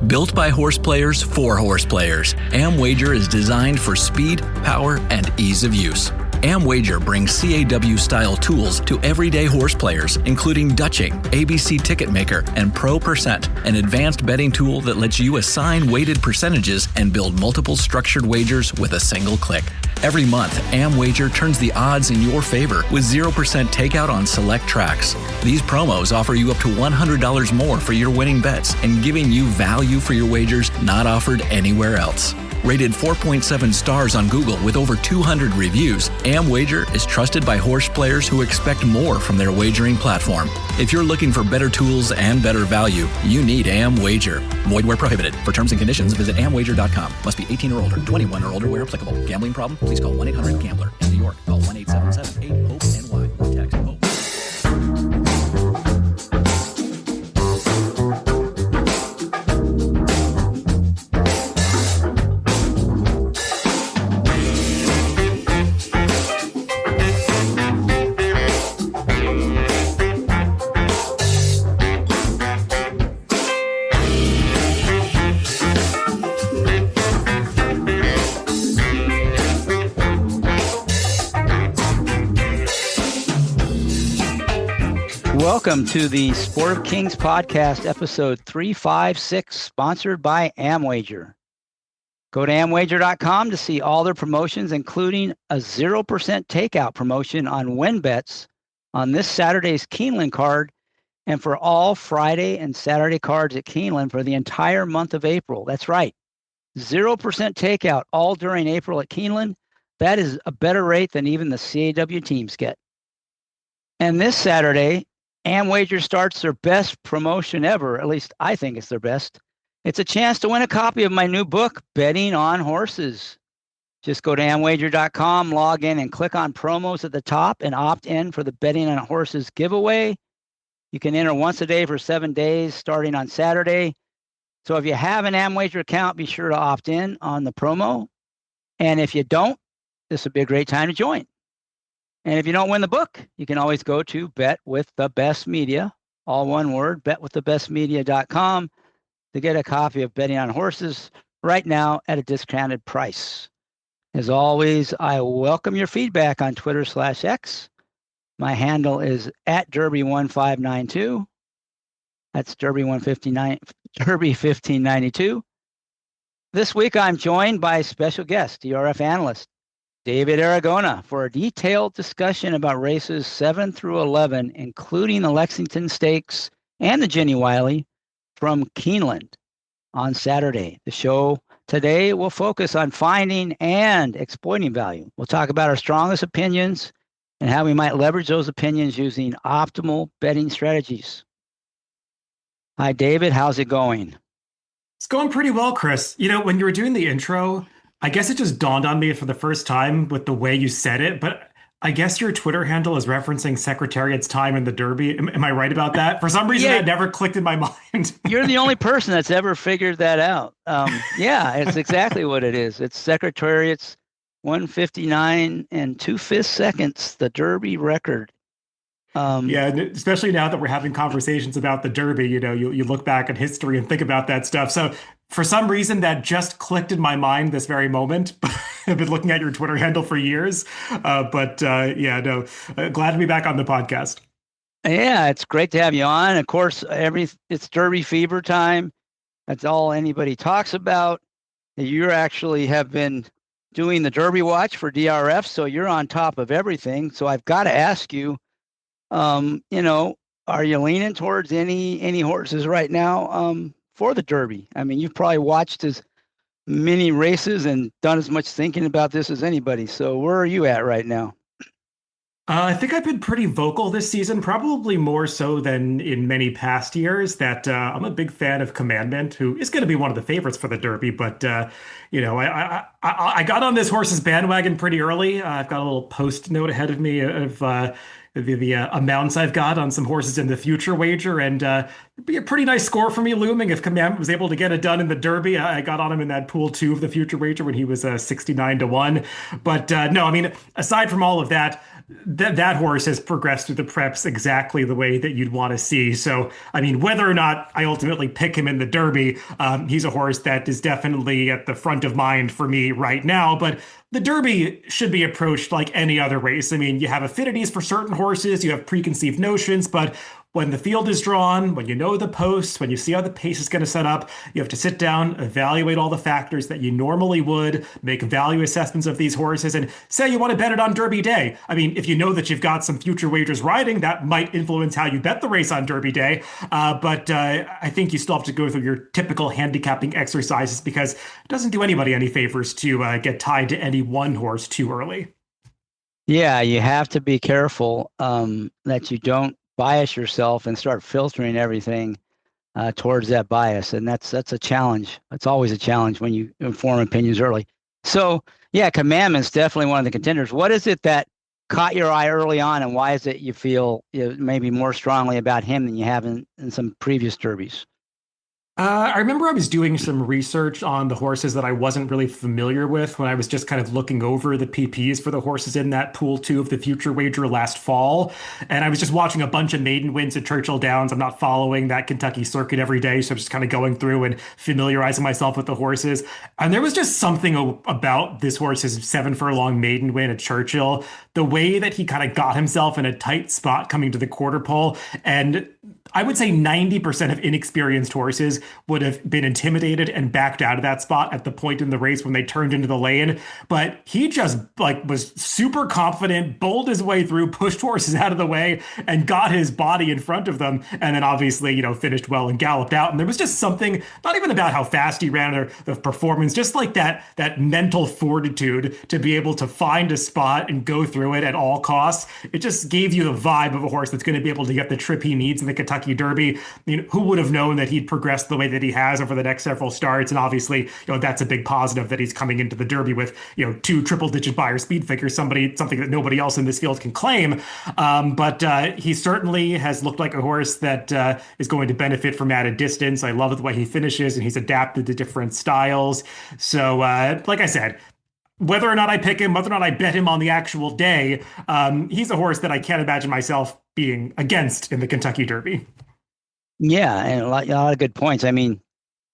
Built by horse players for horse players, AmWager is designed for speed, power, and ease of use. AmWager brings CAW-style tools to everyday horse players, including Dutching, ABC Ticket Maker, and Pro Percent, an advanced betting tool that lets you assign weighted percentages and build multiple structured wagers with a single click. Every month, AmWager turns the odds in your favor with 0% takeout on select tracks. These promos offer you up to $100 more for your winning bets and giving you value for your wagers not offered anywhere else. Rated 4.7 stars on Google with over 200 reviews, AmWager is trusted by horse players who expect more from their wagering platform. If you're looking for better tools and better value, you need AmWager. Void where prohibited. For terms and conditions, visit amwager.com. Must be 18 or older, 21 or older where applicable. Gambling problem? Please call 1-800-GAMBLER. In New York, call 1-877-8-HOPE-NY or text HOPE. Welcome to the Sport of Kings podcast, episode 356, sponsored by AmWager. Go to amwager.com to see all their promotions, including a 0% takeout promotion on win bets on this Saturday's Keeneland card and for all Friday and Saturday cards at Keeneland for the entire month of April. That's right, 0% takeout all during April at Keeneland. That is a better rate than even the CAW teams get. And this Saturday, AmWager starts their best promotion ever. At least I think it's their best. It's a chance to win a copy of my new book, Betting on Horses. Just go to amwager.com, log in, and click on promos at the top and opt in for the Betting on Horses giveaway. You can enter once a day for 7 days starting on Saturday. So if you have an AmWager account, be sure to opt in on the promo. And if you don't, this would be a great time to join. And if you don't win the book, you can always go to Bet with the Best Media, all one word, betwiththebestmedia.com to get a copy of Betting on Horses right now at a discounted price. As always, I welcome your feedback on Twitter/X. My handle is at Derby1592. That's Derby1592. This week, I'm joined by special guest, DRF analyst, David Aragona, for a detailed discussion about races 7 through 11, including the Lexington Stakes and the Jenny Wiley from Keeneland on Saturday. The show today will focus on finding and exploiting value. We'll talk about our strongest opinions and how we might leverage those opinions using optimal betting strategies. Hi, David. How's it going? It's going pretty well, Chris. You know, when you were doing the intro, I guess it just dawned on me for the first time with the way you said it, but I guess your Twitter handle is referencing Secretariat's time in the Derby. Am I right about that? For some reason, that never clicked in my mind. You're the only person that's ever figured that out. Yeah, it's exactly what it is. It's Secretariat's 1:59 and 2/5 seconds, the Derby record. Yeah, especially now that we're having conversations about the Derby, you know, you look back at history and think about that stuff. So for some reason, that just clicked in my mind this very moment. I've been looking at your Twitter handle for years. Glad to be back on the podcast. Yeah, it's great to have you on. Of course, it's Derby fever time. That's all anybody talks about. You actually have been doing the Derby watch for DRF, so you're on top of everything. So I've got to ask you, are you leaning towards any horses right now for the Derby? I mean, you've probably watched as many races and done as much thinking about this as anybody. So where are you at right now? I think I've been pretty vocal this season, probably more so than in many past years, that I'm a big fan of Commandment, who is going to be one of the favorites for the Derby. But, I got on this horse's bandwagon pretty early. I've got a little post note ahead of me of the amounts I've got on some horses in the future wager. And It'd be a pretty nice score for me looming if Commandment was able to get it done in the Derby. I got on him in that pool two of the future wager when he was 69-1. But no, I mean, aside from all of that, that horse has progressed through the preps exactly the way that you'd want to see. So, I mean, whether or not I ultimately pick him in the Derby, he's a horse that is definitely at the front of mind for me right now. But the Derby should be approached like any other race. I mean, you have affinities for certain horses, you have preconceived notions, but when the field is drawn, when you know the posts, when you see how the pace is going to set up, you have to sit down, evaluate all the factors that you normally would, make value assessments of these horses, and say you want to bet it on Derby Day. I mean, if you know that you've got some future wagers riding, that might influence how you bet the race on Derby Day. But I think you still have to go through your typical handicapping exercises because it doesn't do anybody any favors to get tied to any one horse too early. Yeah, you have to be careful that you don't bias yourself and start filtering everything towards that bias, and that's a challenge. It's always a challenge when you form opinions early. So yeah, Commandment's definitely one of the contenders. What is it that caught your eye early on, and why is it you feel maybe more strongly about him than you have in some previous derbies? I remember I was doing some research on the horses that I wasn't really familiar with when I was just kind of looking over the PPs for the horses in that pool two of the future wager last fall. And I was just watching a bunch of maiden wins at Churchill Downs. I'm not following that Kentucky circuit every day, so I'm just kind of going through and familiarizing myself with the horses. And there was just something about this horse's 7 furlong maiden win at Churchill, the way that he kind of got himself in a tight spot coming to the quarter pole. And I would say 90% of inexperienced horses would have been intimidated and backed out of that spot at the point in the race when they turned into the lane. But he just was super confident, bowled his way through, pushed horses out of the way, and got his body in front of them. And then obviously, finished well and galloped out. And there was just something, not even about how fast he ran or the performance, just like that mental fortitude to be able to find a spot and go through it at all costs. It just gave you the vibe of a horse that's going to be able to get the trip he needs in the Kentucky Derby. Who would have known that he'd progressed the way that he has over the next several starts? And obviously, that's a big positive that he's coming into the Derby with, 2 triple-digit Beyer speed figures, something that nobody else in this field can claim. But he certainly has looked like a horse that is going to benefit from added distance. I love the way he finishes, and he's adapted to different styles. So, like I said, whether or not I pick him, whether or not I bet him on the actual day, he's a horse that I can't imagine myself being against in the Kentucky Derby. Yeah, and a lot of good points. I mean,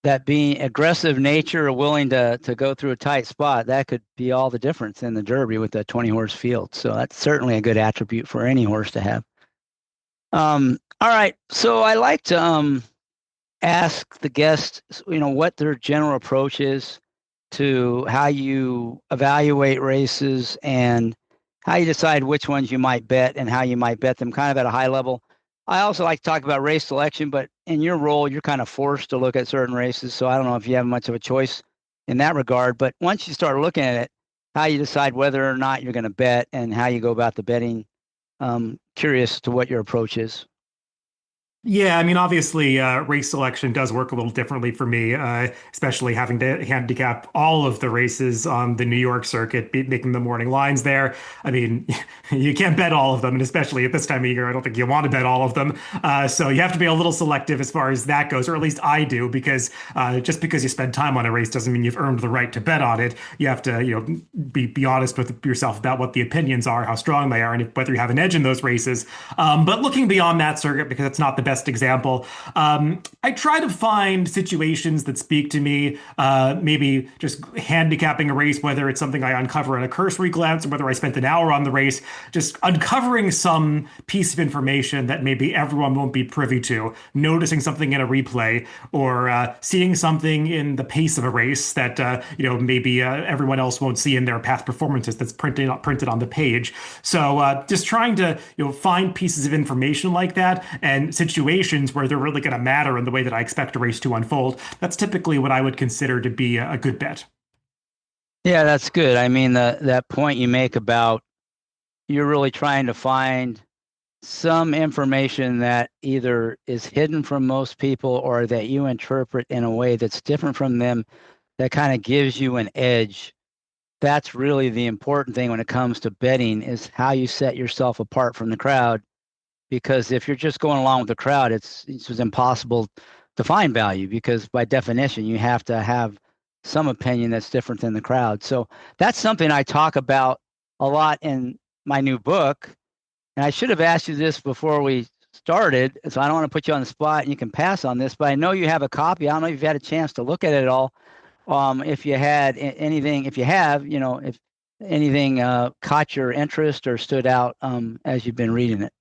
that being aggressive nature, willing to go through a tight spot, that could be all the difference in the Derby with a 20-horse field. So that's certainly a good attribute for any horse to have. All right, so I like to ask the guests, what their general approach is to how you evaluate races and how you decide which ones you might bet and how you might bet them kind of at a high level. I also like to talk about race selection, but in your role, you're kind of forced to look at certain races. So I don't know if you have much of a choice in that regard, but once you start looking at it, how you decide whether or not you're going to bet and how you go about the betting, curious to what your approach is. Yeah, I mean, obviously, race selection does work a little differently for me, especially having to handicap all of the races on the New York circuit, making the morning lines there. I mean, you can't bet all of them, and especially at this time of year, I don't think you want to bet all of them. So you have to be a little selective as far as that goes, or at least I do, because just because you spend time on a race doesn't mean you've earned the right to bet on it. You have to, be honest with yourself about what the opinions are, how strong they are, and whether you have an edge in those races. But looking beyond that circuit, because it's not the best example, I try to find situations that speak to me, maybe just handicapping a race, whether it's something I uncover in a cursory glance or whether I spent an hour on the race, just uncovering some piece of information that maybe everyone won't be privy to, noticing something in a replay or seeing something in the pace of a race that maybe everyone else won't see in their past performances that's printed on the page. So just trying to find pieces of information like that and situations where they're really going to matter in the way that I expect a race to unfold. That's typically what I would consider to be a good bet. Yeah, that's good. I mean, that point you make about you're really trying to find some information that either is hidden from most people or that you interpret in a way that's different from them that kind of gives you an edge. That's really the important thing when it comes to betting, is how you set yourself apart from the crowd. because if you're just going along with the crowd, it's just impossible to find value, because by definition, you have to have some opinion that's different than the crowd. So that's something I talk about a lot in my new book. And I should have asked you this before we started, so I don't want to put you on the spot and you can pass on this, but I know you have a copy. I don't know if you've had a chance to look at it at all. If you had anything, if you have, if anything caught your interest or stood out as you've been reading it.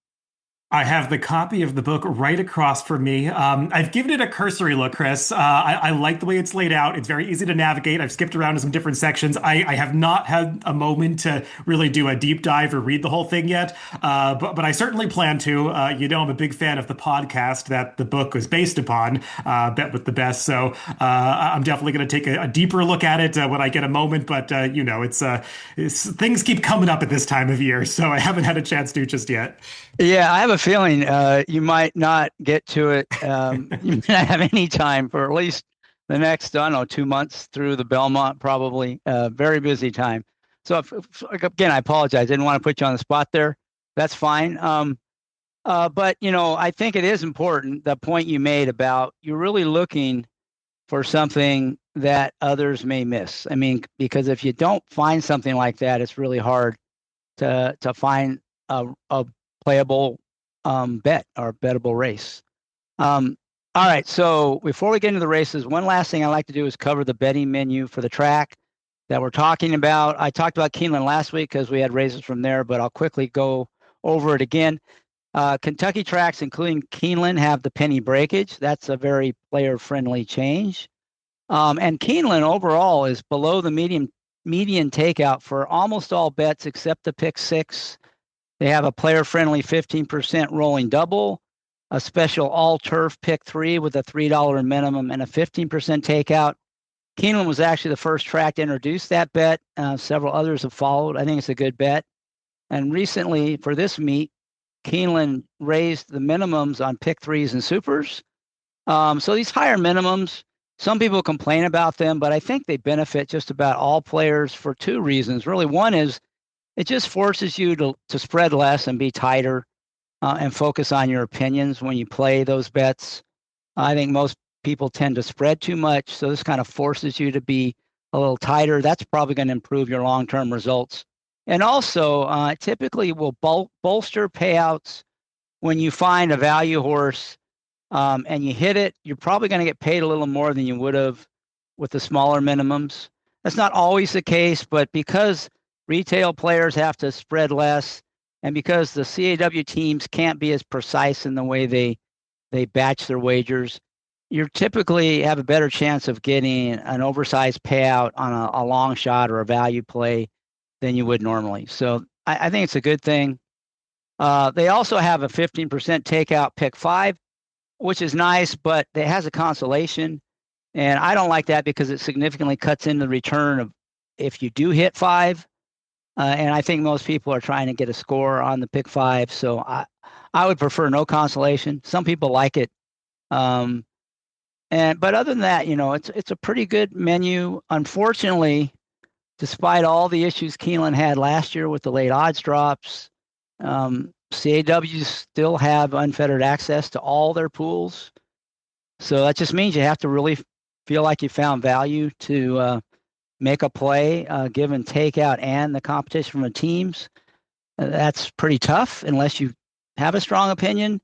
I have the copy of the book right across from me. I've given it a cursory look, Chris. I like the way it's laid out. It's very easy to navigate. I've skipped around to some different sections. I have not had a moment to really do a deep dive or read the whole thing yet, but I certainly plan to. I'm a big fan of the podcast that the book was based upon, Bet with the Best. So I'm definitely going to take a deeper look at it when I get a moment. But it's things keep coming up at this time of year, so I haven't had a chance to just yet. Yeah, I have a feeling you might not get to it. You may not have any time for at least the next, 2 months through the Belmont, probably. Very busy time. So again, I apologize. I didn't want to put you on the spot there. That's fine. But, I think it is important, the point you made about you're really looking for something that others may miss. I mean, because if you don't find something like that, it's really hard to find a playable bet or bettable race. All right, so before we get into the races, one last thing I like to do is cover the betting menu for the track that we're talking about. I talked about Keeneland last week because we had races from there, but I'll quickly go over it again. Kentucky tracks, including Keeneland, have the penny breakage. That's a very player-friendly change. And Keeneland overall is below the median takeout for almost all bets except the pick six. They have a player-friendly 15% rolling double, a special all-turf pick three with a $3 minimum and a 15% takeout. Keeneland was actually the first track to introduce that bet. Several others have followed. I think it's a good bet. And recently, for this meet, Keeneland raised the minimums on pick threes and supers. So these higher minimums, some people complain about them, but I think they benefit just about all players for two reasons. Really, one is it just forces you to spread less and be tighter and focus on your opinions when you play those bets. I think most people tend to spread too much, so this kind of forces you to be a little tighter. That's probably going to improve your long-term results. And also, typically will bolster payouts when you find a value horse and you hit it. You're probably going to get paid a little more than you would have with the smaller minimums. That's not always the case, but because retail players have to spread less, and because the CAW teams can't be as precise in the way they batch their wagers, you typically have a better chance of getting an oversized payout on a long shot or a value play than you would normally. So I think it's a good thing. They also have a 15% takeout pick five, which is nice, but it has a consolation. And I don't like that because it significantly cuts into the return of if you do hit five. And I think most people are trying to get a score on the pick five. So I would prefer no consolation. Some people like it. But other than that, it's a pretty good menu. Unfortunately, despite all the issues Keeneland had last year with the late odds drops, CAWs still have unfettered access to all their pools. So that just means you have to really feel like you found value to make a play, given takeout and the competition from the teams. That's pretty tough unless you have a strong opinion.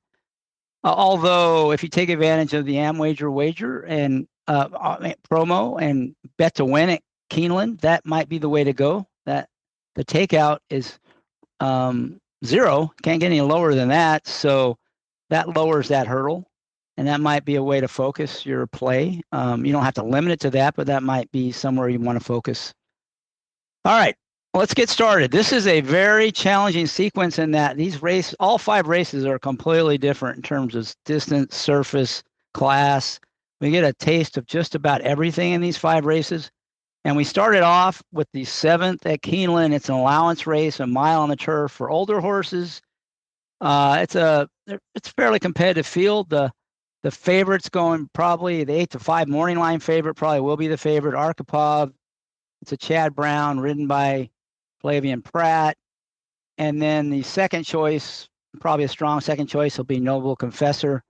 Although if you take advantage of the AmWager wager and promo and bet to win at Keeneland, that might be the way to go. That the takeout is 0, can't get any lower than that. So that lowers that hurdle. And that might be a way to focus your play. You don't have to limit it to that, but that might be somewhere you want to focus. All right, let's get started. This is a very challenging sequence in that all 5 races are completely different in terms of distance, surface, class. We get a taste of just about everything in these 5 races. And we started off with the 7th at Keeneland. It's an allowance race, a mile on the turf for older horses. It's a fairly competitive field. The favorite's going probably the 8-5 morning line favorite probably will be the favorite, Archipov. It's a Chad Brown ridden by Flavian Pratt. And then the second choice probably a strong second choice. He'll be Noble Confessor.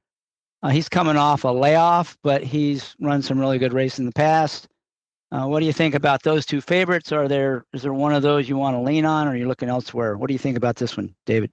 He's coming off a layoff, but he's run some really good races in the past. What do you think about those two favorites? Is there one of those you want to lean on, or are you looking elsewhere? What do you think about this one, David?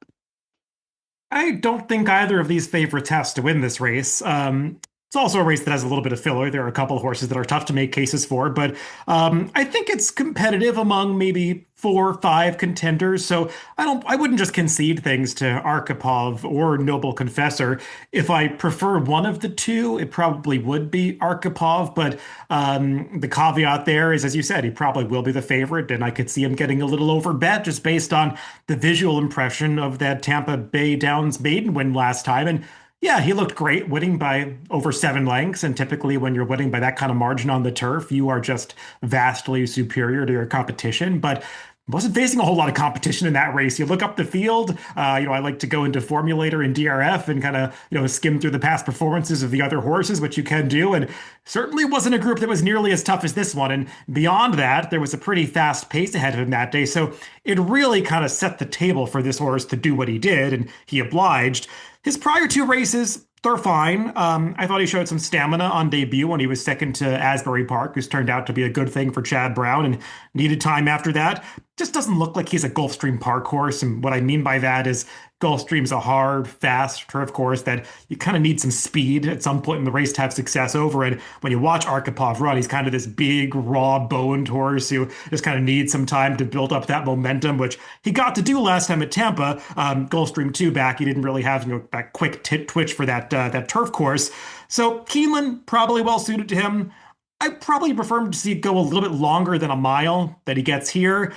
I don't think either of these favorites has to win this race. It's also a race that has a little bit of filler. There are a couple of horses that are tough to make cases for, but I think it's competitive among maybe 4 or 5 contenders. So I wouldn't just concede things to Arkhipov or Noble Confessor. If I prefer one of the two, it probably would be Arkhipov. But the caveat there is, as you said, he probably will be the favorite, and I could see him getting a little overbet just based on the visual impression of that Tampa Bay Downs maiden win last time. And yeah, he looked great, winning by over 7 lengths. And typically, when you're winning by that kind of margin on the turf, you are just vastly superior to your competition. But wasn't facing a whole lot of competition in that race. You look up the field. I like to go into Formulator and DRF and kind of skim through the past performances of the other horses, which you can do. And certainly wasn't a group that was nearly as tough as this one. And beyond that, there was a pretty fast pace ahead of him that day. So it really kind of set the table for this horse to do what he did, and he obliged. His prior 2 races, they're fine. I thought he showed some stamina on debut when he was second to Asbury Park, who's turned out to be a good thing for Chad Brown, and needed time after that. Just doesn't look like he's a Gulfstream Park horse. And what I mean by that is Gulfstream's a hard, fast turf course that you kind of need some speed at some point in the race to have success over. And when you watch Arkhipov run, he's kind of this big, raw-boned horse who just kind of needs some time to build up that momentum, which he got to do last time at Tampa. Gulfstream 2 back, he didn't really have that quick twitch for that turf course. So Keeneland, probably well suited to him. I probably prefer him to see it go a little bit longer than a mile that he gets here.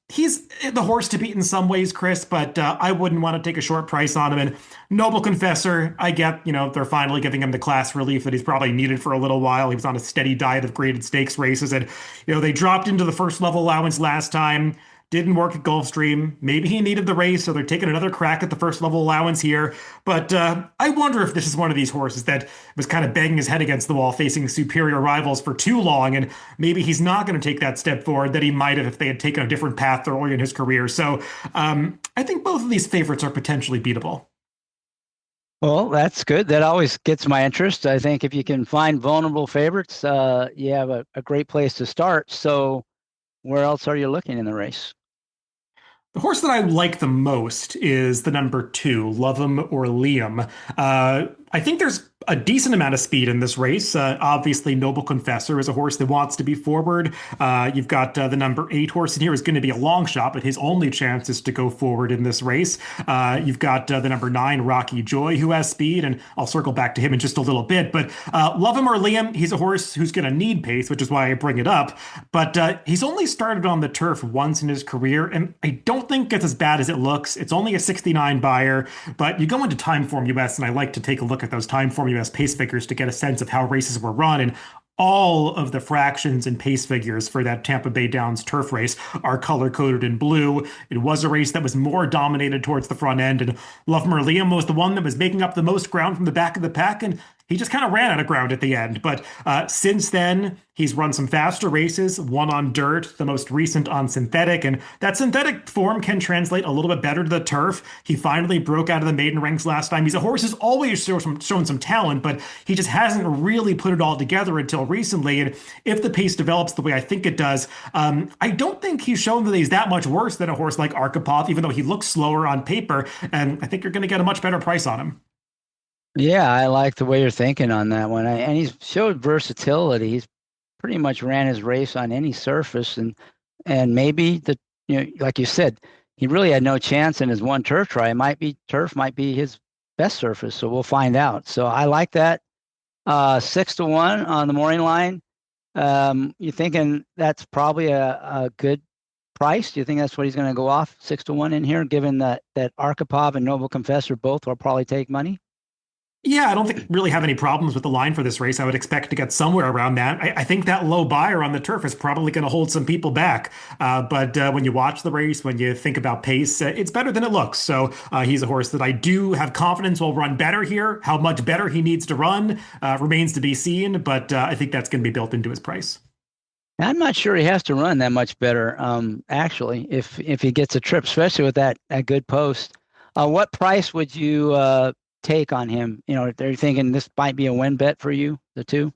He's the horse to beat in some ways, Chris, but I wouldn't want to take a short price on him. And Noble Confessor, I get, they're finally giving him the class relief that he's probably needed for a little while. He was on a steady diet of graded stakes races, and they dropped into the first level allowance last time. Didn't work at Gulfstream. Maybe he needed the race, so they're taking another crack at the first level allowance here. But I wonder if this is one of these horses that was kind of banging his head against the wall, facing superior rivals for too long, and maybe he's not going to take that step forward that he might have if they had taken a different path earlier in his career. So I think both of these favorites are potentially beatable. Well, that's good. That always gets my interest. I think if you can find vulnerable favorites, you have a great place to start. So where else are you looking in the race? The horse that I like the most is the number 2, Love 'Em or Liam. I think there's a decent amount of speed in this race. Obviously, Noble Confessor is a horse that wants to be forward. You've got the number 8 horse in here is going to be a long shot, but his only chance is to go forward in this race. You've got the number 9, Rocky Joy, who has speed, and I'll circle back to him in just a little bit. But Love 'Em or Liam, he's a horse who's going to need pace, which is why I bring it up. But he's only started on the turf once in his career, and I don't think it's as bad as it looks. It's only a 69 buyer, but you go into Timeform US, and I like to take a look at those Timeform US pace figures to get a sense of how races were run. And all of the fractions and pace figures for that Tampa Bay Downs turf race are color-coded in blue. It was a race that was more dominated towards the front end, and Love 'Em or Liam was the one that was making up the most ground from the back of the pack, and he just kind of ran out of ground at the end. But since then, he's run some faster races, one on dirt, the most recent on synthetic, and that synthetic form can translate a little bit better to the turf. He finally broke out of the maiden ranks last time. He's a horse who's always shown some talent, but he just hasn't really put it all together until recently. And if the pace develops the way I think it does, I don't think he's shown that he's that much worse than a horse like Arkhipov, even though he looks slower on paper. And I think you're going to get a much better price on him. Yeah, I like the way you're thinking on that one. And he's showed versatility. He's pretty much ran his race on any surface, and maybe like you said, he really had no chance in his one turf try. Turf might be his best surface, so we'll find out. So I like that. 6-1 on the morning line. You thinking that's probably a good price? Do you think that's what he's going to go off 6-1 in here, given that Arkhipov and Noble Confessor both will probably take money? Yeah, I don't think really have any problems with the line for this race. I would expect to get somewhere around that. I think that low buyer on the turf is probably going to hold some people back. But when you watch the race, when you think about pace, it's better than it looks. So he's a horse that I do have confidence will run better here. How much better he needs to run remains to be seen, but I think that's going to be built into his price. I'm not sure he has to run that much better, actually, if he gets a trip, especially with that good post. What price would you take on him? You know, if they're thinking this might be a win bet for you, the two.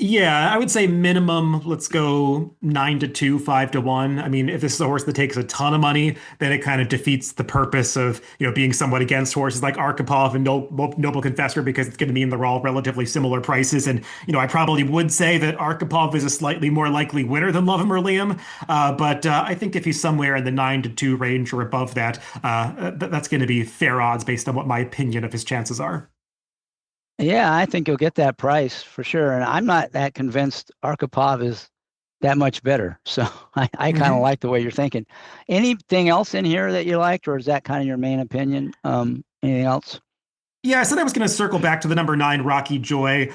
Yeah, I would say minimum, let's go 9-2, 5-1. I mean, if this is a horse that takes a ton of money, then it kind of defeats the purpose of, being somewhat against horses like Arkhipov and Noble Confessor because it's going to mean they're all relatively similar prices. And, I probably would say that Arkhipov is a slightly more likely winner than Love Him or Liam. But I think if he's somewhere in the 9-2 range or above that, that's going to be fair odds based on what my opinion of his chances are. Yeah, I think you'll get that price for sure. And I'm not that convinced Arkhipov is that much better. So I kind of like the way you're thinking. Anything else in here that you liked, or is that kind of your main opinion? Anything else? Yeah, I said I was going to circle back to the number 9, Rocky Joy.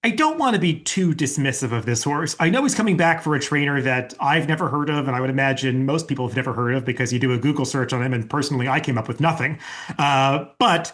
I don't want to be too dismissive of this horse. I know he's coming back for a trainer that I've never heard of, and I would imagine most people have never heard of because you do a Google search on him, and personally, I came up with nothing. But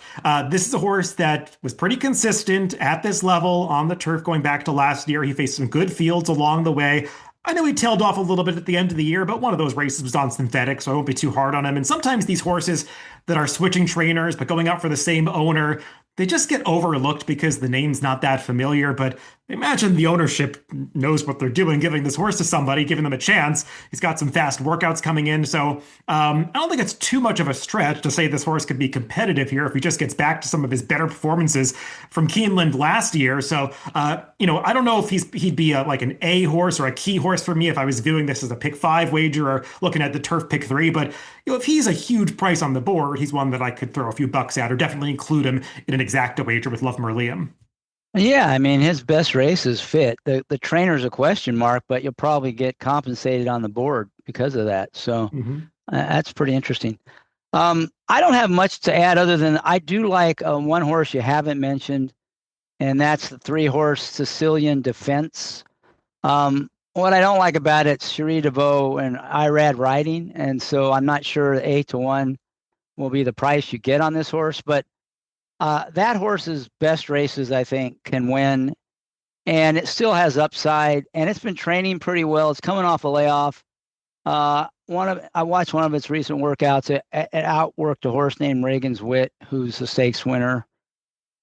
this is a horse that was pretty consistent at this level on the turf going back to last year. He faced some good fields along the way. I know he tailed off a little bit at the end of the year, but one of those races was on synthetic, so I won't be too hard on him. And sometimes these horses that are switching trainers but going out for the same owner, they just get overlooked because the name's not that familiar. But imagine the ownership knows what they're doing, giving this horse to somebody, giving them a chance. He's got some fast workouts coming in. So I don't think it's too much of a stretch to say this horse could be competitive here if he just gets back to some of his better performances from Keeneland last year. So, I don't know if he'd be like an A horse or a key horse for me if I was viewing this as a pick 5 wager or looking at the turf pick 3. But if he's a huge price on the board, he's one that I could throw a few bucks at or definitely include him in an exacta wager with Love Him or Liam. Yeah, I mean his best race is fit. The trainer's a question mark, but you'll probably get compensated on the board because of that. So that's pretty interesting. I don't have much to add other than I do like one horse you haven't mentioned, and that's the 3-horse Sicilian Defense. What I don't like about it's Cherie DeVoe and Irad riding, and so I'm not sure 8-1 will be the price you get on this horse, but that horse's best races, I think, can win, and it still has upside, and it's been training pretty well. It's coming off a layoff. I watched one of its recent workouts. It outworked a horse named Reagan's Wit, who's a stakes winner.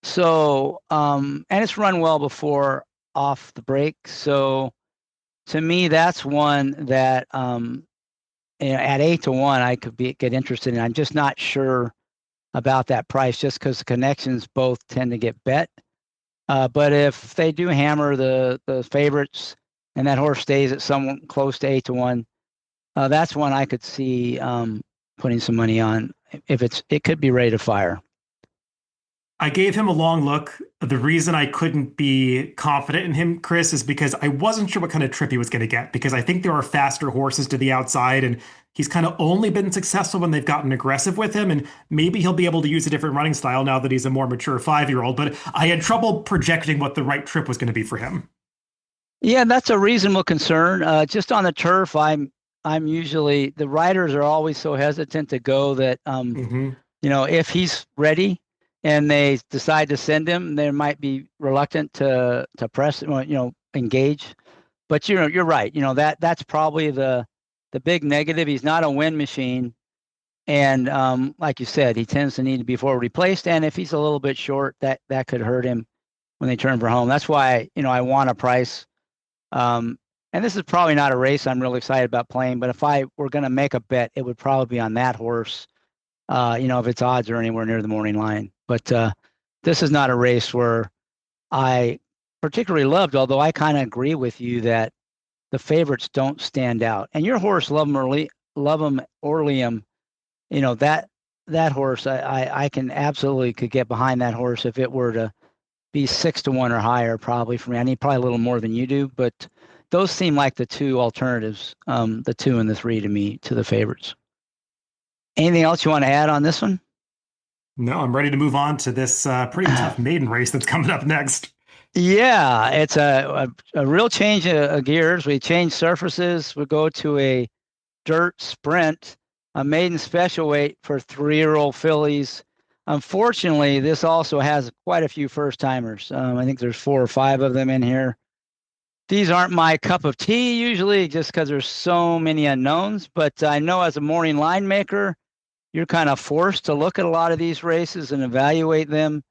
So, and it's run well before off the break. So, to me, that's one that at 8-1 I could get interested in. I'm just not sure about that price just because the connections both tend to get bet. But if they do hammer the favorites and that horse stays at someone close to 8-1, that's one I could see putting some money on if it could be ready to fire. I gave him a long look. The reason I couldn't be confident in him, Chris, is because I wasn't sure what kind of trip he was going to get, because I think there are faster horses to the outside, and he's kind of only been successful when they've gotten aggressive with him, and maybe he'll be able to use a different running style now that he's a more mature 5-year-old, but I had trouble projecting what the right trip was going to be for him. Yeah, that's a reasonable concern. Just on the turf, I'm usually, the riders are always so hesitant to go that, if he's ready, and they decide to send him, they might be reluctant to press, engage. But you're right. That's probably the big negative. He's not a win machine, and like you said, he tends to need to be forward replaced. And if he's a little bit short, that could hurt him when they turn for home. That's why I want a price. And this is probably not a race I'm really excited about playing. But if I were going to make a bet, it would probably be on that horse. If its odds are anywhere near the morning line. But this is not a race where I particularly loved, although I kind of agree with you that the favorites don't stand out. And your horse, Love Him or Liam, that horse, I can absolutely could get behind that horse if it were to be 6-1 or higher, probably for me. I need probably a little more than you do, but those seem like the two alternatives, the 2 and the 3 to me, to the favorites. Anything else you want to add on this one? No, I'm ready to move on to this pretty tough maiden race that's coming up next. Yeah, it's a real change of gears. We change surfaces. We go to a dirt sprint, a maiden special weight for 3-year-old fillies. Unfortunately, this also has quite a few first-timers. I think there's 4 or 5 of them in here. These aren't my cup of tea usually just because there's so many unknowns, but I know as a morning line maker, you're kind of forced to look at a lot of these races and evaluate them.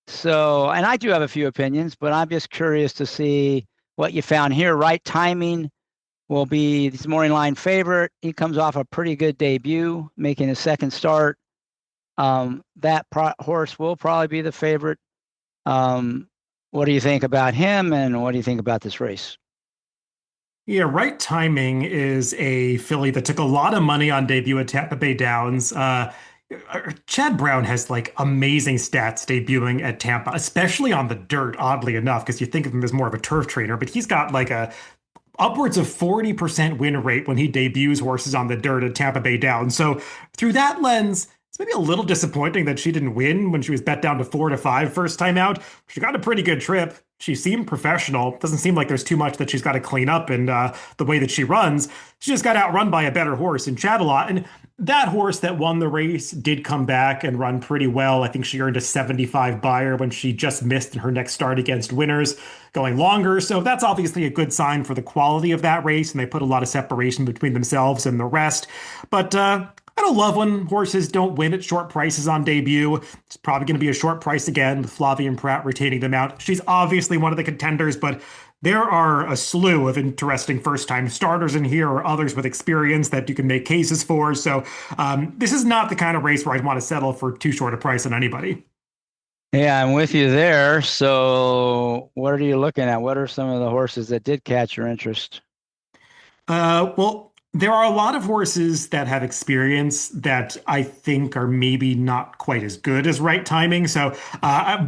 So, and I do have a few opinions, but I'm just curious to see what you found here. Right Timing will be this morning line favorite. He comes off a pretty good debut, making his second start. That horse will probably be the favorite. What do you think about him, and what do you think about this race? Yeah, Right Timing is a filly that took a lot of money on debut at Tampa Bay Downs. Chad Brown has like amazing stats debuting at Tampa, especially on the dirt, oddly enough, because you think of him as more of a turf trainer, but he's got like a upwards of 40% win rate when he debuts horses on the dirt at Tampa Bay Downs. So through that lens, it's maybe a little disappointing that she didn't win when she was bet down to 4-5 first time out. She got a pretty good trip. She seemed professional. Doesn't seem like there's too much that she's got to clean up in the way that she runs. She just got outrun by a better horse in Chattelot. And that horse that won the race did come back and run pretty well. I think she earned a 75 buyer when she just missed in her next start against Winners, going longer. So that's obviously a good sign for the quality of that race. And they put a lot of separation between themselves and the rest. But I don't love when horses don't win at short prices on debut. It's probably going to be a short price again with Flavien Prat retaining the mount. She's obviously one of the contenders, but there are a slew of interesting first-time starters in here or others with experience that you can make cases for. So this is not the kind of race where I'd want to settle for too short a price on anybody. Yeah, I'm with you there. So what are you looking at? What are some of the horses that did catch your interest? Well, there are a lot of horses that have experience that I think are maybe not quite as good as Right Timing. So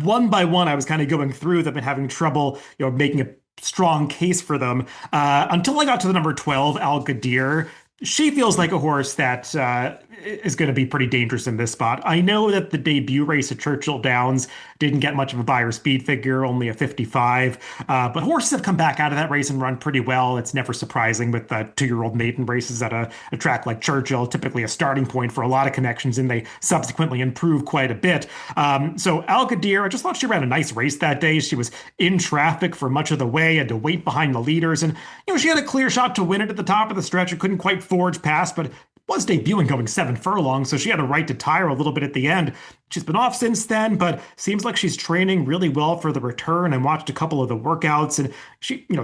one by one, I was kind of going through them and having trouble, making a strong case for them until I got to the number 12, Al Gadir. She feels like a horse that is going to be pretty dangerous in this spot. I know that the debut race at Churchill Downs didn't get much of a buyer speed figure, only a 55. But horses have come back out of that race and run pretty well. It's never surprising with the 2-year-old maiden races at a track like Churchill, typically a starting point for a lot of connections, and they subsequently improve quite a bit. So Al Gadir, I just thought she ran a nice race that day. She was in traffic for much of the way, had to wait behind the leaders, and she had a clear shot to win it at the top of the stretch. It couldn't quite forge past, but was debuting going 7 furlongs, so she had a right to tire a little bit at the end. She's been off since then, but seems like she's training really well for the return. And watched a couple of the workouts, and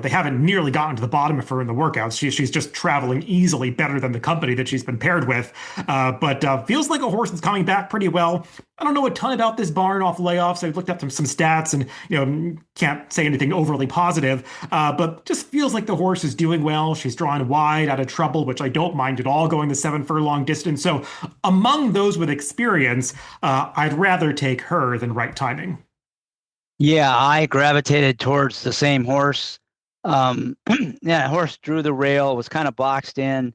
they haven't nearly gotten to the bottom of her in the workouts. She's just traveling easily better than the company that she's been paired with. But feels like a horse that's coming back pretty well. I don't know a ton about this barn off layoffs. I looked up some stats and, can't say anything overly positive, but just feels like the horse is doing well. She's drawing wide out of trouble, which I don't mind at all, going the 7 furlong distance. So among those with experience, I'd rather take her than Right Timing. Yeah, I gravitated towards the same horse. Yeah, horse drew the rail, was kind of boxed in,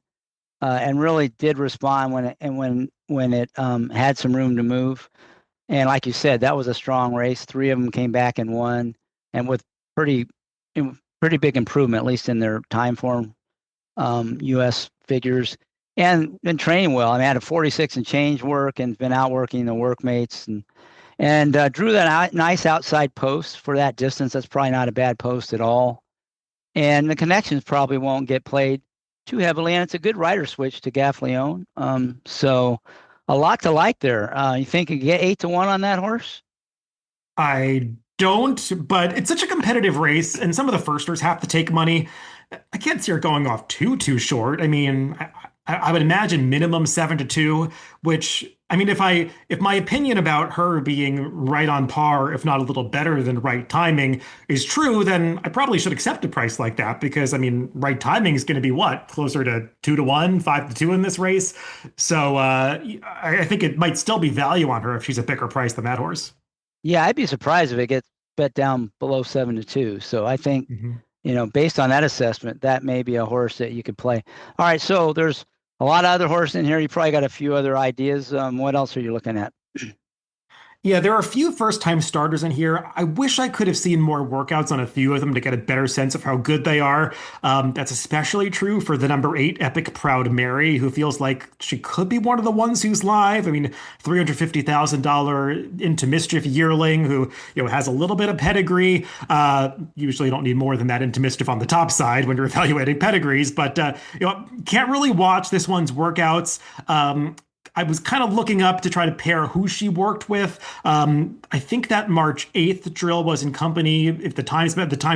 and really did respond when it had some room to move. And like you said, that was a strong race. 3 of them came back and won, and with pretty big improvement, at least in their time form, U.S. figures, and been training well. I mean, I had a 46 and change work and been outworking the workmates, and drew that nice outside post for that distance. That's probably not a bad post at all. And the connections probably won't get played too heavily, and it's a good rider switch to Gaffleone. So a lot to like there. You think you get 8-1 on that horse? I don't, but it's such a competitive race, and some of the firsters have to take money. I can't see her going off too short. I mean, I would imagine minimum 7-2, which, I mean, if my opinion about her being right on par, if not a little better than Right Timing, is true, then I probably should accept a price like that, because I mean, Right Timing is going to be what, closer to 2-1, 5-2 in this race. So I think it might still be value on her if she's a bigger price than that horse. Yeah, I'd be surprised if it gets bet down below 7-2. So I think, based on that assessment, that may be a horse that you could play. All right, so there's a lot of other horses in here. You probably got a few other ideas. What else are you looking at? Yeah, there are a few first-time starters in here. I wish I could have seen more workouts on a few of them to get a better sense of how good they are. That's especially true for the number 8, Epic Proud Mary, who feels like she could be one of the ones who's live. I mean, $350,000 Into Mischief yearling who has a little bit of pedigree. Usually, you don't need more than that Into Mischief on the top side when you're evaluating pedigrees, but can't really watch this one's workouts. I was kind of looking up to try to pair who she worked with. I think that March 8th drill was in company. If the times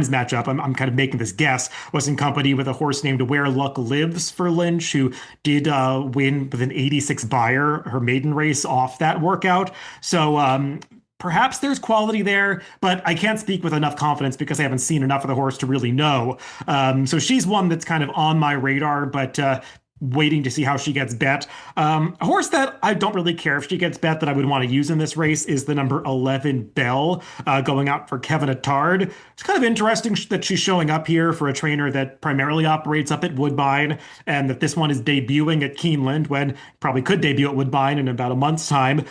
match up, I'm kind of making this guess, was in company with a horse named Where Luck Lives for Lynch, who did win with an 86 buyer her maiden race off that workout. So perhaps there's quality there, but I can't speak with enough confidence because I haven't seen enough of the horse to really know. So she's one that's kind of on my radar, but waiting to see how she gets bet. A horse that I don't really care if she gets bet that I would want to use in this race is the number 11 Bell, going out for Kevin Attard. It's kind of interesting that she's showing up here for a trainer that primarily operates up at Woodbine, and that this one is debuting at Keeneland when probably could debut at Woodbine in about a month's time.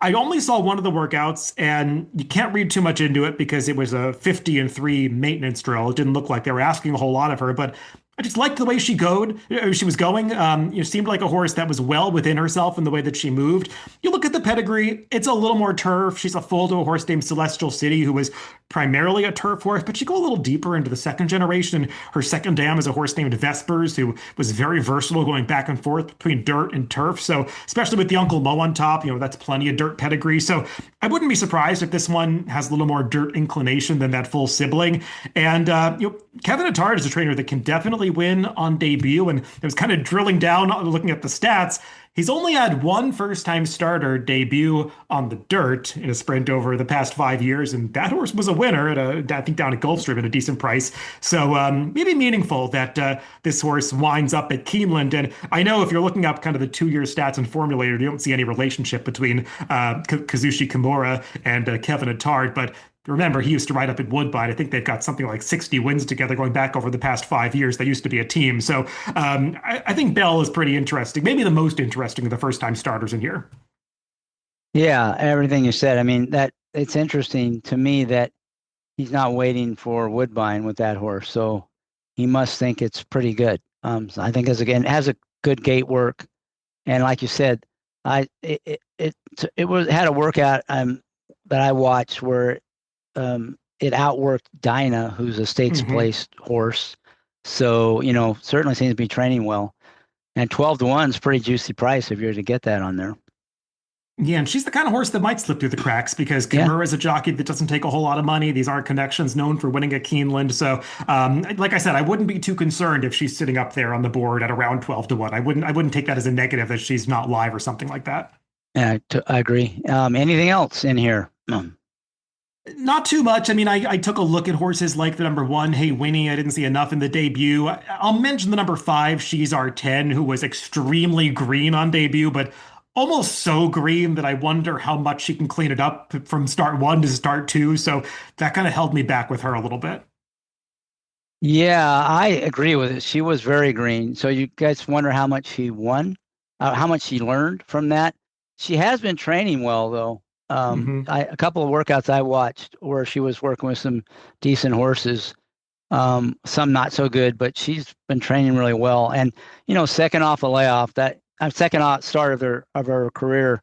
I only saw one of the workouts, and you can't read too much into it because it was a 50-3 maintenance drill. It didn't look like they were asking a whole lot of her, but I just liked the way she was going. Seemed like a horse that was well within herself in the way that she moved. You look at the pedigree, it's a little more turf. She's a foal to a horse named Celestial City, who was primarily a turf horse, but she go a little deeper into the second generation. Her second dam is a horse named Vespers, who was very versatile, going back and forth between dirt and turf. So especially with the Uncle Mo on top, that's plenty of dirt pedigree. So I wouldn't be surprised if this one has a little more dirt inclination than that full sibling. And Kevin Attard is a trainer that can definitely win on debut. And it was kind of drilling down, looking at the stats. He's only had one first-time starter debut on the dirt in a sprint over the past 5 years, and that horse was a winner at I think down at Gulfstream at a decent price. So maybe meaningful that this horse winds up at Keeneland. And I know if you're looking up kind of the 2-year stats and formulator, you don't see any relationship between Kazushi Kimura and Kevin Attard, but remember, he used to ride up at Woodbine. I think they've got something like 60 wins together going back over the past 5 years. They used to be a team. So I think Bell is pretty interesting, maybe the most interesting of the first-time starters in here. Yeah, everything you said. I mean, that it's interesting to me that he's not waiting for Woodbine with that horse. So he must think it's pretty good. So I think it has a good gate work. And like you said, it had a workout that I watched where it outworked Dinah, who's a stakes placed horse. So, certainly seems to be training well. And 12-1 is a pretty juicy price if you're to get that on there. Yeah, and she's the kind of horse that might slip through the cracks because Kimura is a jockey that doesn't take a whole lot of money. These aren't connections known for winning at Keeneland. So, like I said, I wouldn't be too concerned if she's sitting up there on the board at around 12-1. I wouldn't take that as a negative that she's not live or something like that. Yeah, I agree. Anything else in here? Not too much. I mean, I took a look at horses like the number 1, Hey Winnie. I didn't see enough in the debut. I'll mention the number 5, She's Our 10, who was extremely green on debut, but almost so green that I wonder how much she can clean it up from start 1 to start 2. So that kind of held me back with her a little bit. Yeah, I agree with it. She was very green. So you guys wonder how much she won, how much she learned from that. She has been training well, though. A couple of workouts I watched where she was working with some decent horses, some not so good, but she's been training really well. And second off a layoff, second off start of her career,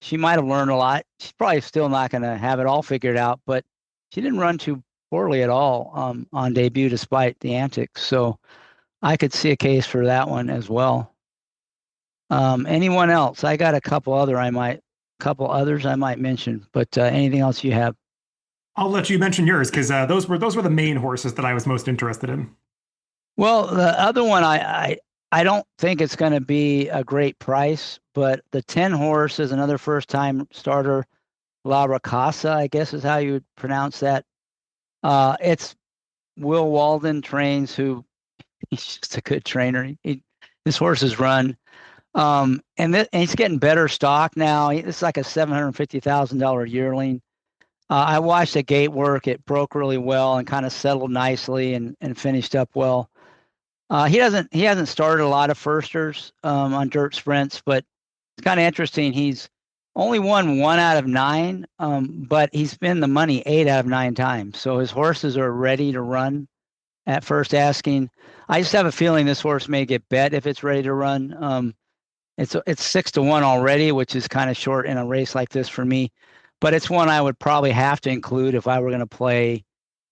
she might have learned a lot. She's probably still not going to have it all figured out, but she didn't run too poorly at all on debut despite the antics. So I could see a case for that one as well. Anyone else? I got a couple others I might mention, but anything else you have? I'll let you mention yours because those were the main horses that I was most interested in. Well, the other one I don't think it's going to be a great price, but the 10 horse is another first-time starter, La Ricasa, I guess is how you would pronounce that. It's Will Walden trains, who he's just a good trainer. His horses run. And he's getting better stock now. It's like a $750,000 yearling. I watched the gate work. It broke really well and kind of settled nicely and finished up well. He hasn't started a lot of firsters on dirt sprints, but it's kind of interesting. He's only won 1 out of 9, but he's been the money 8 out of 9 times. So his horses are ready to run at first asking. I just have a feeling this horse may get bet if it's ready to run. It's 6-1 already, which is kind of short in a race like this for me. But it's one I would probably have to include if I were going to play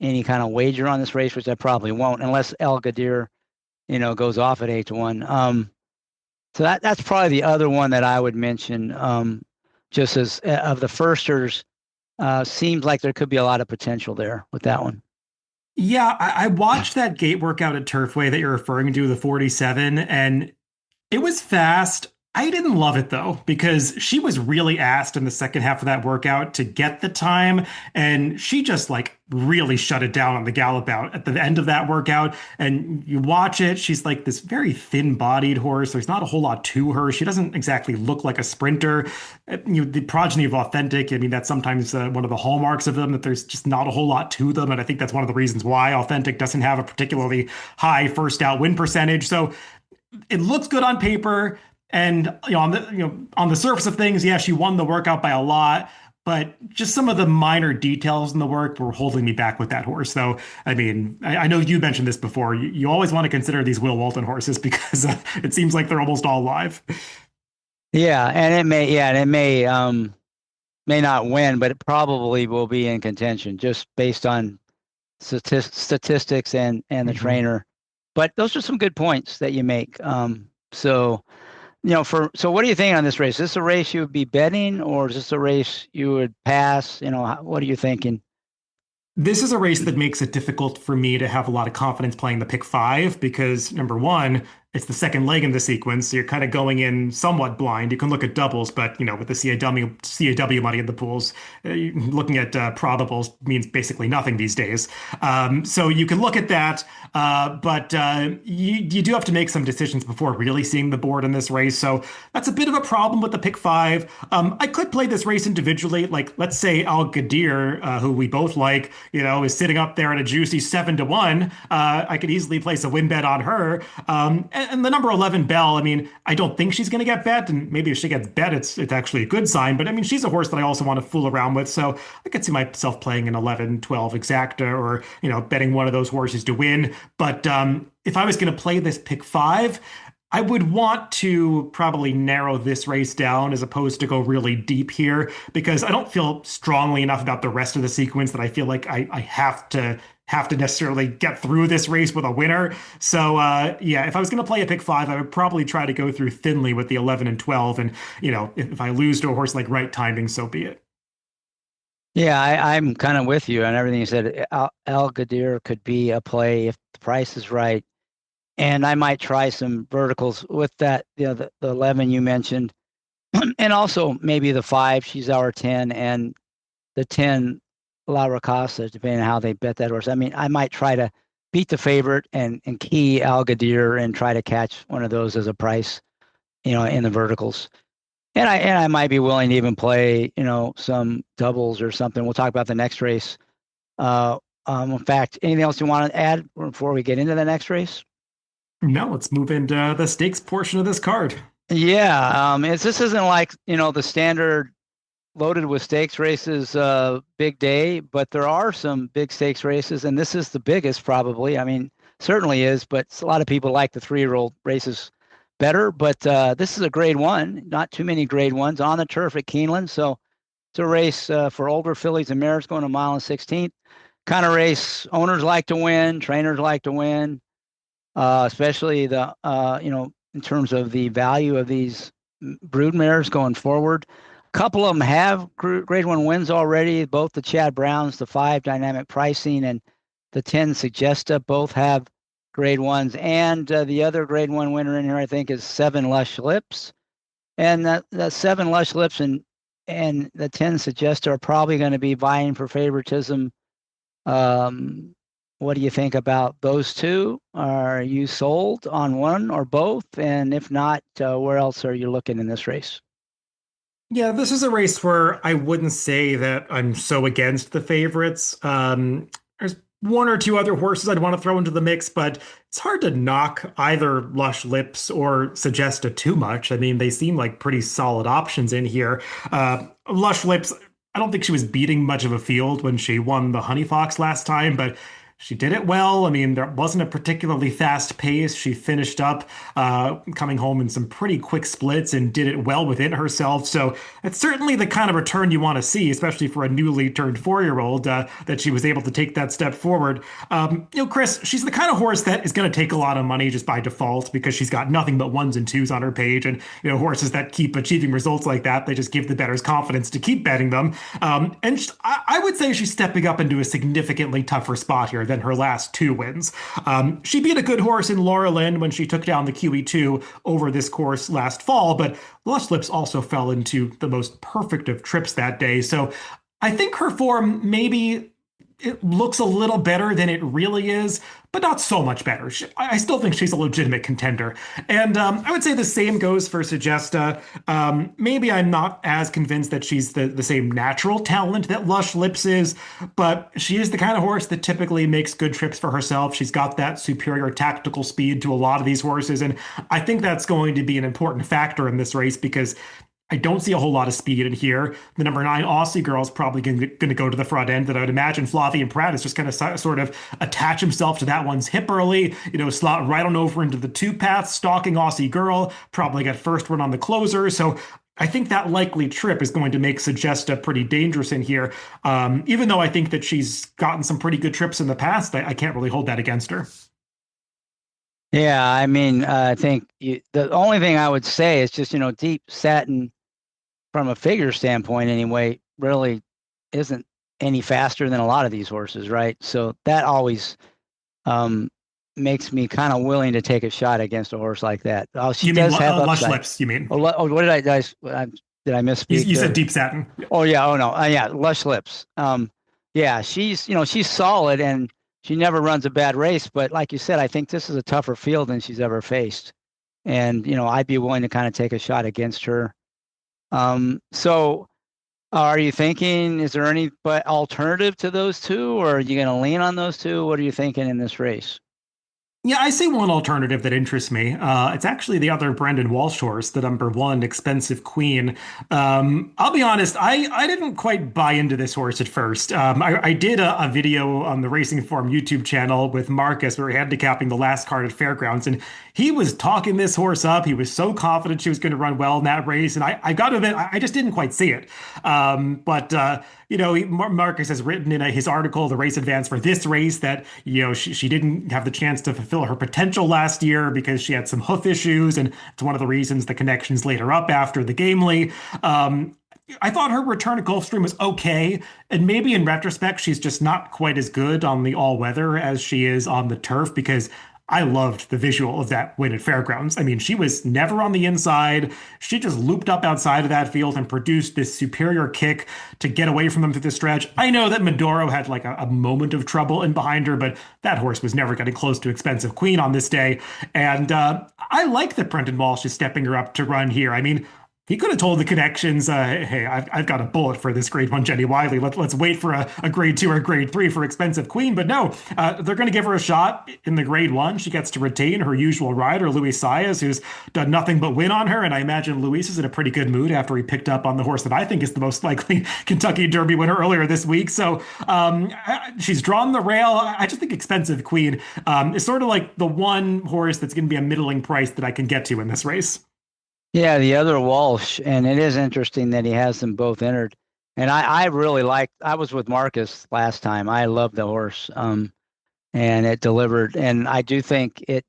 any kind of wager on this race, which I probably won't, unless El Gadir, goes off at 8-1. So that's probably the other one that I would mention. Just as of the firsters, seems like there could be a lot of potential there with that one. Yeah, I watched that gate workout at Turfway that you're referring to, the 47, and it was fast. I didn't love it though, because she was really asked in the second half of that workout to get the time, and she just like really shut it down on the gallop out at the end of that workout. And you watch it, she's like this very thin-bodied horse. There's not a whole lot to her. She doesn't exactly look like a sprinter. The progeny of Authentic, I mean, that's sometimes one of the hallmarks of them, that there's just not a whole lot to them. And I think that's one of the reasons why Authentic doesn't have a particularly high first out win percentage. So it looks good on paper, and on the surface of things, yeah, she won the workout by a lot, but just some of the minor details in the work were holding me back with that horse. So I mean, I know you mentioned this before. You always want to consider these Will Walton horses because it seems like they're almost all live. Yeah, and it may not win, but it probably will be in contention just based on statistics and the trainer. But those are some good points that you make. So what do you think on this race? Is this a race you would be betting, or is this a race you would pass? What are you thinking? This is a race that makes it difficult for me to have a lot of confidence playing the pick five because, number one, it's the second leg in the sequence, so you're kind of going in somewhat blind. You can look at doubles, but with the CAW money in the pools, looking at probables means basically nothing these days. So you can look at that, but you do have to make some decisions before really seeing the board in this race. So that's a bit of a problem with the pick five. I could play this race individually, like let's say Al Gadir, who we both like, is sitting up there at a juicy 7-1. I could easily place a win bet on her. And the number 11 Bell, I mean, I don't think she's going to get bet, and maybe if she gets bet, it's actually a good sign. But I mean, she's a horse that I also want to fool around with, so I could see myself playing an 11, 12 exacta, or betting one of those horses to win. But if I was going to play this pick five, I would want to probably narrow this race down as opposed to go really deep here, because I don't feel strongly enough about the rest of the sequence that I feel like I have to necessarily get through this race with a winner. So yeah, if I was going to play a pick five, I would probably try to go through thinly with the 11 and 12. And if I lose to a horse like Right Timing, so be it. Yeah, I'm kind of with you on everything you said. Al Gadir could be a play if the price is right. And I might try some verticals with that, the 11 you mentioned. And also maybe the 5, she's our 10, and the 10, La Ricasa, depending on how they bet that horse. I mean, I might try to beat the favorite and key Al Gadir and try to catch one of those as a price, in the verticals. And I might be willing to even play, some doubles or something. We'll talk about the next race. In fact, anything else you want to add before we get into the next race? No, let's move into the stakes portion of this card. Yeah, this isn't like, the standard loaded with stakes races big day, but there are some big stakes races, and this is the biggest probably. I mean, certainly is, but a lot of people like the 3-year-old races better. But this is a grade 1, not too many grade 1s on the turf at Keeneland. So it's a race for older fillies and mares going a mile and 16th. Kind of race owners like to win, trainers like to win. Especially in terms of the value of these brood mares going forward. A couple of them have grade 1 wins already. Both the Chad Browns, the 5 Dynamic Pricing, and the 10 Suggesta both have grade 1s. And the other grade 1 winner in here, I think, is 7 Lush Lips. And that 7 Lush Lips and the 10 Suggesta are probably going to be vying for favoritism. What do you think about those two? Are you sold on one or both? And if not, where else are you looking in this race? Yeah, this is a race where I wouldn't say that I'm so against the favorites. There's one or two other horses I'd want to throw into the mix, but it's hard to knock either Lush Lips or Suggesta too much. I mean, they seem like pretty solid options in here. Lush Lips, I don't think she was beating much of a field when she won the Honey Fox last time, but She did it well. I mean, there wasn't a particularly fast pace. She finished up coming home in some pretty quick splits and did it well within herself. So it's certainly the kind of return you want to see, especially for a newly turned 4-year-old, that she was able to take that step forward. Chris, she's the kind of horse that is going to take a lot of money just by default because she's got nothing but ones and twos on her page. And, horses that keep achieving results like that, they just give the bettors confidence to keep betting them. I would say she's stepping up into a significantly tougher spot here than her last 2 wins. She beat a good horse in Laura Lynn when she took down the QE2 over this course last fall, but Lush Lips also fell into the most perfect of trips that day. So I think her form maybe it looks a little better than it really is, but not so much better. I still think she's a legitimate contender. And I would say the same goes for Segesta. Maybe I'm not as convinced that she's the same natural talent that Lush Lips is, but she is the kind of horse that typically makes good trips for herself. She's got that superior tactical speed to a lot of these horses, and I think that's going to be an important factor in this race because I don't see a whole lot of speed in here. The number 9 Aussie girl is probably going to go to the front end, that I would imagine Flavian Pratt is just going to sort of attach himself to that one's hip early, slot right on over into the 2 path, stalking Aussie girl, probably get first one on the closer. So I think that likely trip is going to make Segesta pretty dangerous in here. Even though I think that she's gotten some pretty good trips in the past, I can't really hold that against her. Yeah, I mean, I think the only thing I would say is just, Deep Satin, from a figure standpoint anyway, really isn't any faster than a lot of these horses, right? So that always makes me kind of willing to take a shot against a horse like that. Oh, she does have Lush Lips, you mean? What did I misspeak? You said Deep Satin. Oh yeah, no, yeah, Lush Lips. Yeah, she's solid and she never runs a bad race, but like you said, I think this is a tougher field than she's ever faced, and I'd be willing to kind of take a shot against her. So are you thinking, is there any alternative to those two, or are you going to lean on those two? What are you thinking in this race? Yeah, I see one alternative that interests me. It's actually the other Brendan Walsh horse, the number 1 Expensive Queen. I'll be honest, I didn't quite buy into this horse at first. I did a video on the Racing Form YouTube channel with Marcus where we handicapping the last card at Fairgrounds, and he was talking this horse up. He was so confident she was going to run well in that race, and I got to admit, I just didn't quite see it. Marcus has written in his article, The Race Advance, for this race that, she didn't have the chance to fulfill her potential last year because she had some hoof issues, and it's one of the reasons the connections laid her up after the Gamely. I thought her return at Gulfstream was okay, and maybe in retrospect, she's just not quite as good on the all-weather as she is on the turf, because I loved the visual of that win at Fairgrounds. I mean, she was never on the inside. She just looped up outside of that field and produced this superior kick to get away from them through the stretch. I know that Medoro had like a moment of trouble in behind her, but that horse was never getting close to Expensive Queen on this day. And I like that Brendan Walsh is stepping her up to run here. I mean, he could have told the connections, hey, I've got a bullet for this grade 1 Jenny Wiley. Let's wait for a grade 2 or grade 3 for Expensive Queen. But no, they're going to give her a shot in the grade 1. She gets to retain her usual rider, Luis Saez, who's done nothing but win on her. And I imagine Luis is in a pretty good mood after he picked up on the horse that I think is the most likely Kentucky Derby winner earlier this week. So she's drawn the rail. I just think Expensive Queen is sort of like the one horse that's going to be a middling price that I can get to in this race. Yeah, the other Walsh, and it is interesting that he has them both entered. And I really liked, I was with Marcus last time. I loved the horse, and it delivered. And I do think it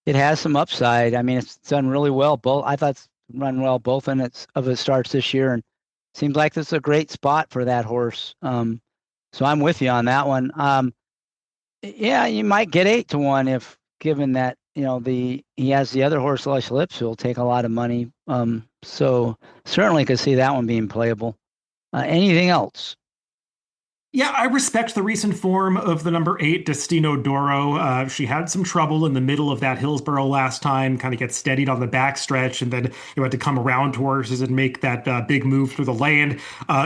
has some upside. I mean, it's done really well. I thought it's run well both in its starts this year, and seems like this is a great spot for that horse. So I'm with you on that one. Yeah, you might get 8-1 if given that. He has the other horse, Lush Lips, who will take a lot of money. So certainly could see that one being playable. Anything else? Yeah, I respect the recent form of the number 8, Destino Doro. She had some trouble in the middle of that Hillsborough last time, kind of get steadied on the backstretch, and then had to come around to horses and make that big move through the lane.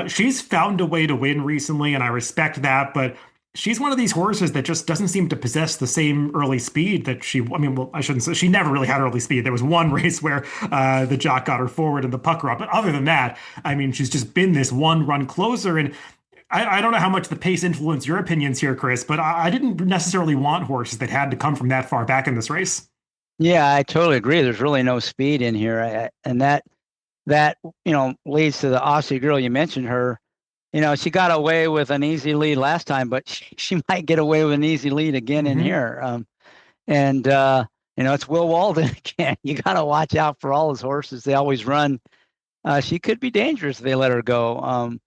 She's found a way to win recently, and I respect that, but she's one of these horses that just doesn't seem to possess the same early speed that I shouldn't say, she never really had early speed. There was one race where the jock got her forward in the pucker up. But other than that, I mean, she's just been this one run closer. And I don't know how much the pace influenced your opinions here, Chris, but I didn't necessarily want horses that had to come from that far back in this race. Yeah, I totally agree. There's really no speed in here, and that leads to the Aussie girl. You mentioned her. She got away with an easy lead last time, but she might get away with an easy lead again in here. And it's Will Walden again. You got to watch out for all his horses. They always run. She could be dangerous if they let her go.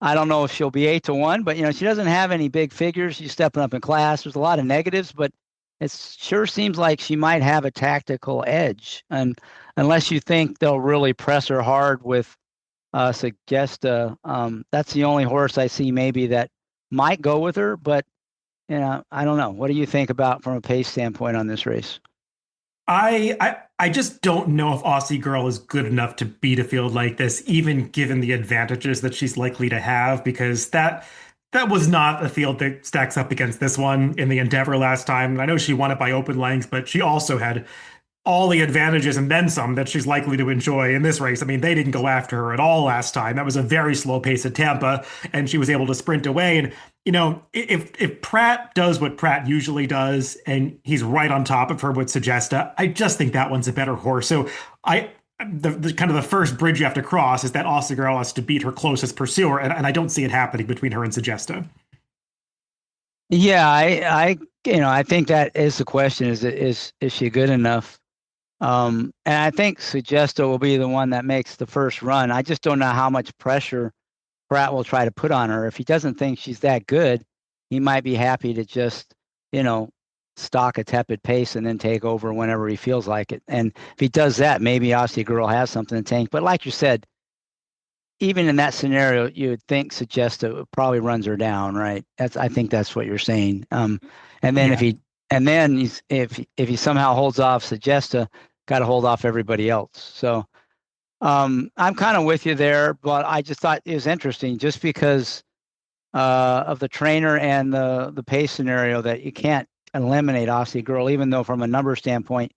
I don't know if she'll be 8-1, but she doesn't have any big figures. She's stepping up in class. There's a lot of negatives, but it sure seems like she might have a tactical edge. And unless you think they'll really press her hard with Suggesta, that's the only horse I see maybe that might go with her. But I don't know. What do you think about from a pace standpoint on this race? I just don't know if Aussie Girl is good enough to beat a field like this, even given the advantages that she's likely to have, because that was not a field that stacks up against this one in the Endeavor last time. I know she won it by open lengths, but she also had all the advantages and then some that she's likely to enjoy in this race. I mean, they didn't go after her at all last time. That was a very slow pace at Tampa, and she was able to sprint away. And if Pratt does what Pratt usually does, and he's right on top of her with Suggesta, I just think that one's a better horse. So the kind of the first bridge you have to cross is that Aussie Girl has to beat her closest pursuer, and I don't see it happening between her and Suggesta. Yeah, I think that is the question: is she good enough? And I think Suggesta will be the one that makes the first run. I just don't know how much pressure Pratt will try to put on her. If he doesn't think she's that good, he might be happy to just, stock a tepid pace and then take over whenever he feels like it. And if he does that, maybe Aussie Girl has something to tank. But like you said, even in that scenario, you would think Suggesta probably runs her down, right? I think that's what you're saying. And then if he somehow holds off Suggesta, got to hold off everybody else. So I'm kind of with you there, but I just thought it was interesting just because of the trainer and the pace scenario that you can't eliminate Aussie Girl, even though from a number standpoint,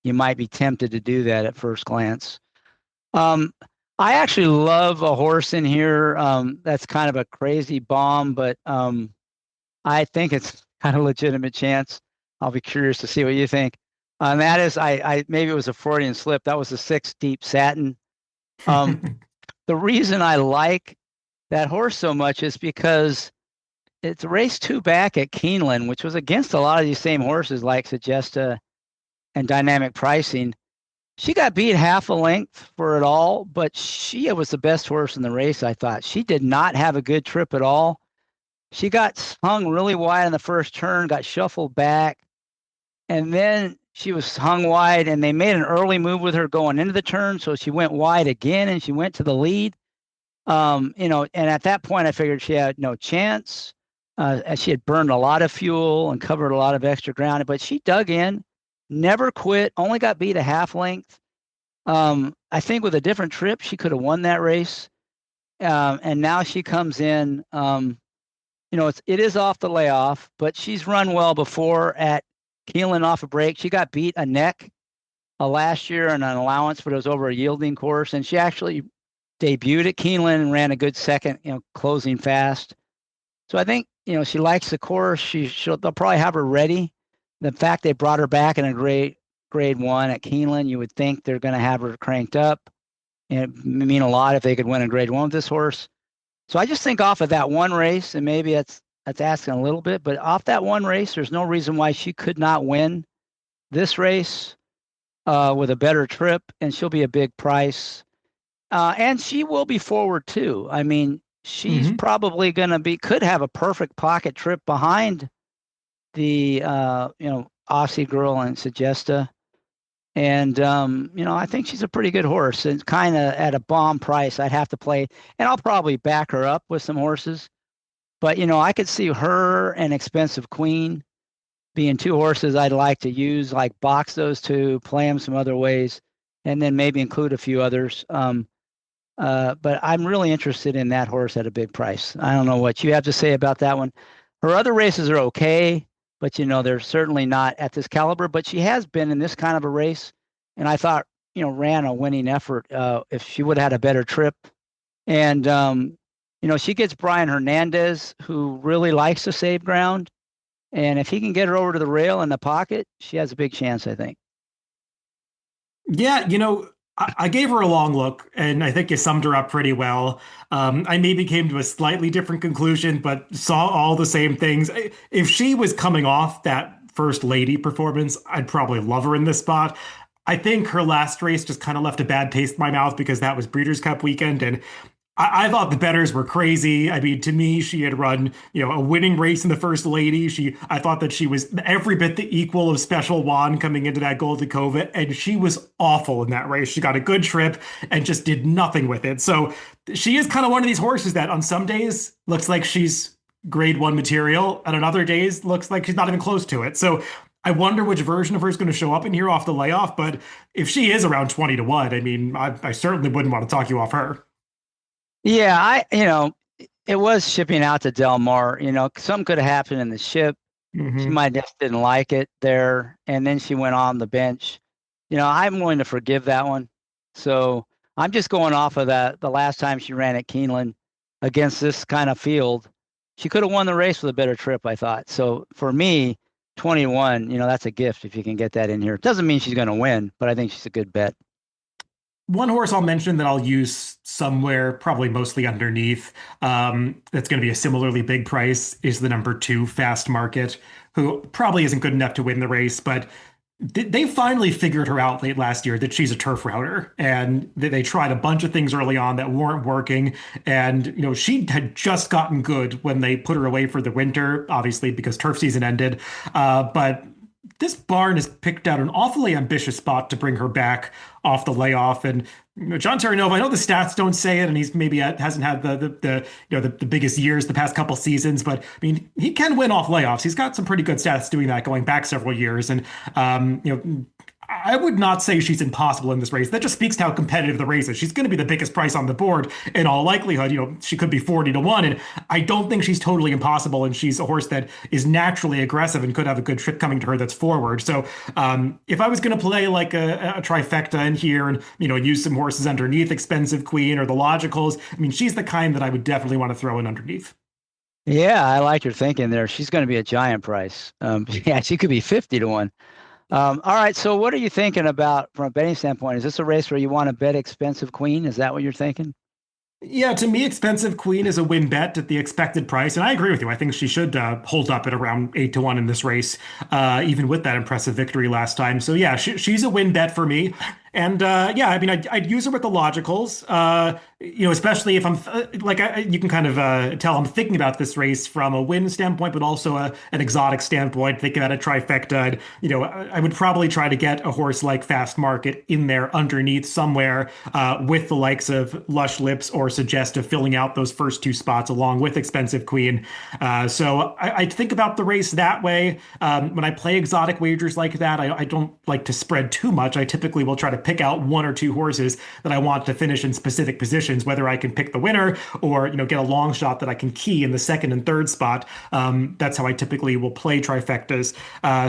you might be tempted to do that at first glance. I actually love a horse in here that's kind of a crazy bomb, but I think it's kind of a legitimate chance. I'll be curious to see what you think. And that is, I maybe it was a Freudian slip. That was the 6 Deep Satin. The reason I like that horse so much is because it's race 2 back at Keeneland, which was against a lot of these same horses like Suggesta and Dynamic Pricing. She got beat half a length for it all, but she was the best horse in the race, I thought. She did not have a good trip at all. She got hung really wide in the first turn, got shuffled back, and then she was hung wide, and they made an early move with her going into the turn, so she went wide again, and she went to the lead. And at that point, I figured she had no chance. As she had burned a lot of fuel and covered a lot of extra ground, but she dug in, never quit, only got beat a half length. I think with a different trip, she could have won that race. And now she comes in, it is off the layoff, but she's run well before at Keeneland off a break. She got beat a neck last year in an allowance, but it was over a yielding course. And she actually debuted at Keeneland and ran a good second, closing fast. So I think, she likes the course. They'll probably have her ready. The fact they brought her back in a grade 1 at Keeneland, you would think they're going to have her cranked up. And it would mean a lot if they could win a grade 1 with this horse. So I just think off of that one race, and maybe that's asking a little bit, but off that one race, there's no reason why she could not win this race with a better trip, and she'll be a big price. And she will be forward too. I mean, she's probably going to could have a perfect pocket trip behind the, Aussie Girl and Suggesta. And, I think she's a pretty good horse and kind of at a bomb price. I'd have to play, and I'll probably back her up with some horses. But, I could see her and Expensive Queen being 2 horses I'd like to use, like box those 2, play them some other ways, and then maybe include a few others. But I'm really interested in that horse at a big price. I don't know what you have to say about that one. Her other races are okay, but they're certainly not at this caliber. But she has been in this kind of a race, and I thought ran a winning effort if she would have had a better trip. And She gets Brian Hernandez, who really likes to save ground. And if he can get her over to the rail in the pocket, she has a big chance, I think. Yeah, I gave her a long look, and I think you summed her up pretty well. I maybe came to a slightly different conclusion, but saw all the same things. If she was coming off that First Lady performance, I'd probably love her in this spot. I think her last race just kind of left a bad taste in my mouth because that was Breeders' Cup weekend, and I thought the bettors were crazy. I mean, to me, she had run, a winning race in the First Lady. I thought that she was every bit the equal of Special Juan coming into that Gold Cova, and she was awful in that race. She got a good trip and just did nothing with it. So she is kind of one of these horses that on some days looks like she's grade one material, and on other days looks like she's not even close to it. So I wonder which version of her is going to show up in here off the layoff. But if she is around 20-1, I mean, I certainly wouldn't want to talk you off her. Yeah, it was shipping out to Del Mar. Something could have happened in the ship. She might just didn't like it there, and then she went on the bench. I'm willing to forgive that one. So I'm just going off of that. The last time she ran at Keeneland against this kind of field, she could have won the race with a better trip, I thought. So for me, 21, that's a gift if you can get that in here. It doesn't mean she's going to win, but I think she's a good bet. One horse I'll mention that I'll use somewhere, probably mostly underneath, that's going to be a similarly big price is the number 2 Fast Market, who probably isn't good enough to win the race, but they finally figured her out late last year that she's a turf router, and they tried a bunch of things early on that weren't working. And, she had just gotten good when they put her away for the winter, obviously because turf season ended. But this barn has picked out an awfully ambitious spot to bring her back off the layoff. And John Terranova, I know the stats don't say it, and he's maybe hasn't had the biggest years the past couple seasons, but I mean, he can win off layoffs. He's got some pretty good stats doing that going back several years. And I would not say she's impossible in this race. That just speaks to how competitive the race is. She's going to be the biggest price on the board in all likelihood. She could be 40-1, and I don't think she's totally impossible. And she's a horse that is naturally aggressive and could have a good trip coming to her that's forward. So if I was going to play like a trifecta in here and use some horses underneath Expensive Queen or the Logicals, I mean, she's the kind that I would definitely want to throw in underneath. Yeah, I like your thinking there. She's going to be a giant price. Yeah, she could be 50-1. All right. So what are you thinking about from a betting standpoint? Is this a race where you want to bet Expensive Queen? Is that what you're thinking? Yeah, to me, Expensive Queen is a win bet at the expected price. And I agree with you. I think she should hold up at around 8-1 in this race, even with that impressive victory last time. So yeah, she's a win bet for me. And yeah, I mean, I'd use her with the Logicals, especially if I'm you can kind of tell I'm thinking about this race from a win standpoint, but also an exotic standpoint, thinking about a trifecta. I would probably try to get a horse like Fast Market in there underneath somewhere with the likes of Lush Lips or Suggestive filling out those first 2 spots along with Expensive Queen. So I think about the race that way. When I play exotic wagers like that, I don't like to spread too much. I typically will try to pick out 1 or 2 horses that I want to finish in specific positions, whether I can pick the winner or get a long shot that I can key in the 2nd and 3rd spot. That's how I typically will play trifectas.